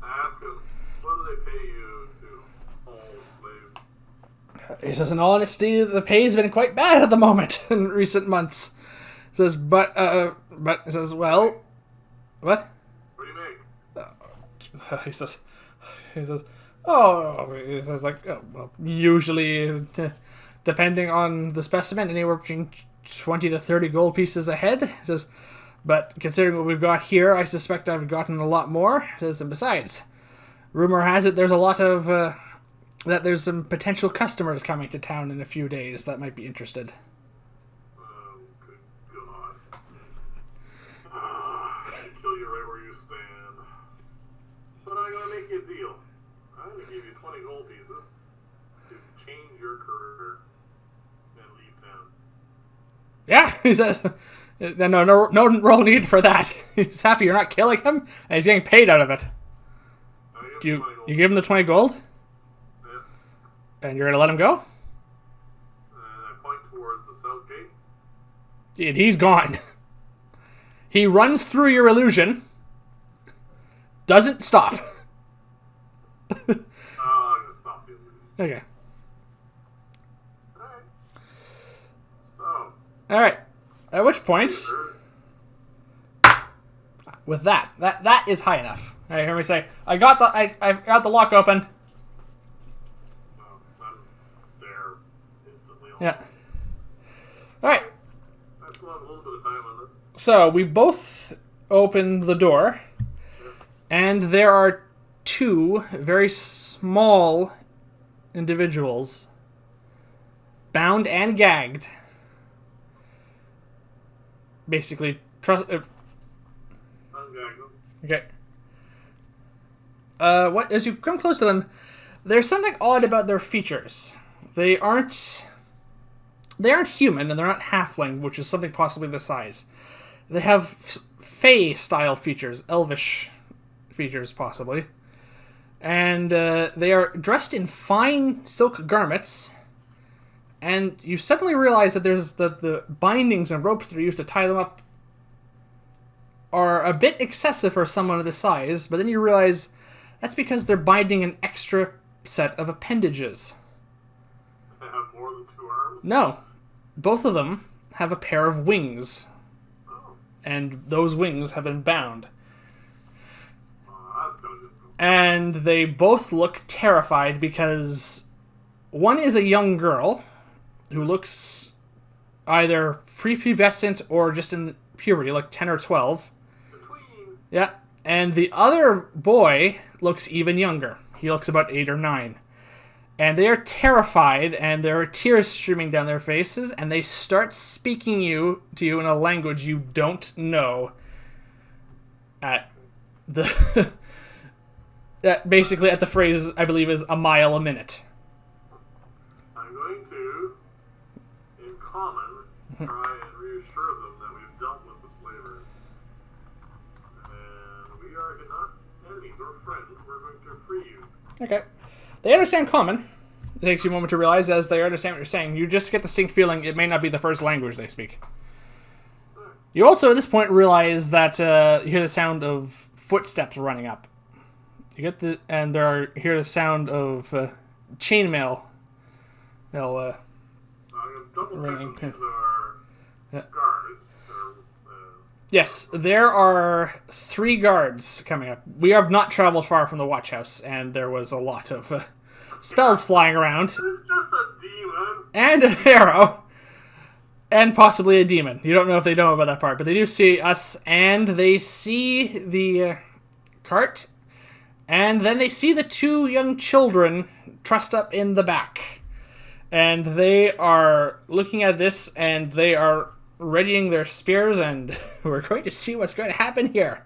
I ask him, what do they pay you to haul slaves? He says, in all honesty, the pay's been quite bad at the moment in recent months. He says, but he says, well, what? What do you make? He says, well, usually, depending on the specimen, anywhere between 20 to 30 gold pieces a head. He says, but considering what we've got here, I suspect I've gotten a lot more. He says, and besides, rumor has it there's a lot of, that there's some potential customers coming to town in a few days that might be interested. Oh, good God. I can kill you right where you stand. But I'm going to make you a deal. I'm going to give you 20 gold pieces to change your career and leave town. Yeah, he says, no real need for that. He's happy you're not killing him, and he's getting paid out of it. You give him the 20 gold? Yeah. And you're going to let him go? And I point towards the south gate. And he's gone. He runs through your illusion. Doesn't stop. I'm going to stop the illusion. Okay. Alright. So. Alright. At which point, with that is high enough. Alright, hear me say, I got the lock open. I'm there instantly. Yeah. Alright. I still have a little bit of time on this. So, we both opened the door, and there are 2 very small individuals, bound and gagged. Basically, trust. Okay. As you come close to them, there's something odd about their features. They aren't human, and they're not halfling, which is something possibly the size. They have Fey-style features, elvish features, possibly. And they are dressed in fine silk garments, and you suddenly realize that there's the bindings and ropes that are used to tie them up are a bit excessive for someone of this size, but then you realize that's because they're binding an extra set of appendages. They have more than 2 arms? No. Both of them have a pair of wings. Oh. And those wings have been bound. Oh, that's gonna just go. And they both look terrified because one is a young girl who looks either prepubescent or just in puberty, like 10 or 12. Between. Yeah. And the other boy looks even younger. He looks about 8 or 9. And they are terrified, and there are tears streaming down their faces, and they start speaking to you in a language you don't know. At the That basically at the phrase, I believe, is a mile a minute. I'm going to, in common, try and reassure them that we've dealt with the slavers. And we are not enemies or friends. We're going to free you. Okay. They understand common. It takes you a moment to realize as they understand what you're saying. You just get the distinct feeling it may not be the first language they speak. You also, at this point, realize that you hear the sound of footsteps running up. You get hear the sound of chainmail. Double ringing. check these are guards. Yes, there are 3 guards coming up. We have not traveled far from the watch house, and there was a lot of spells flying around. It's just a demon. And an arrow. And possibly a demon. You don't know if they know about that part, but they do see us, and they see the cart, and then they see the 2 young children trussed up in the back. And they are looking at this, and they are readying their spears, and we're going to see what's going to happen here.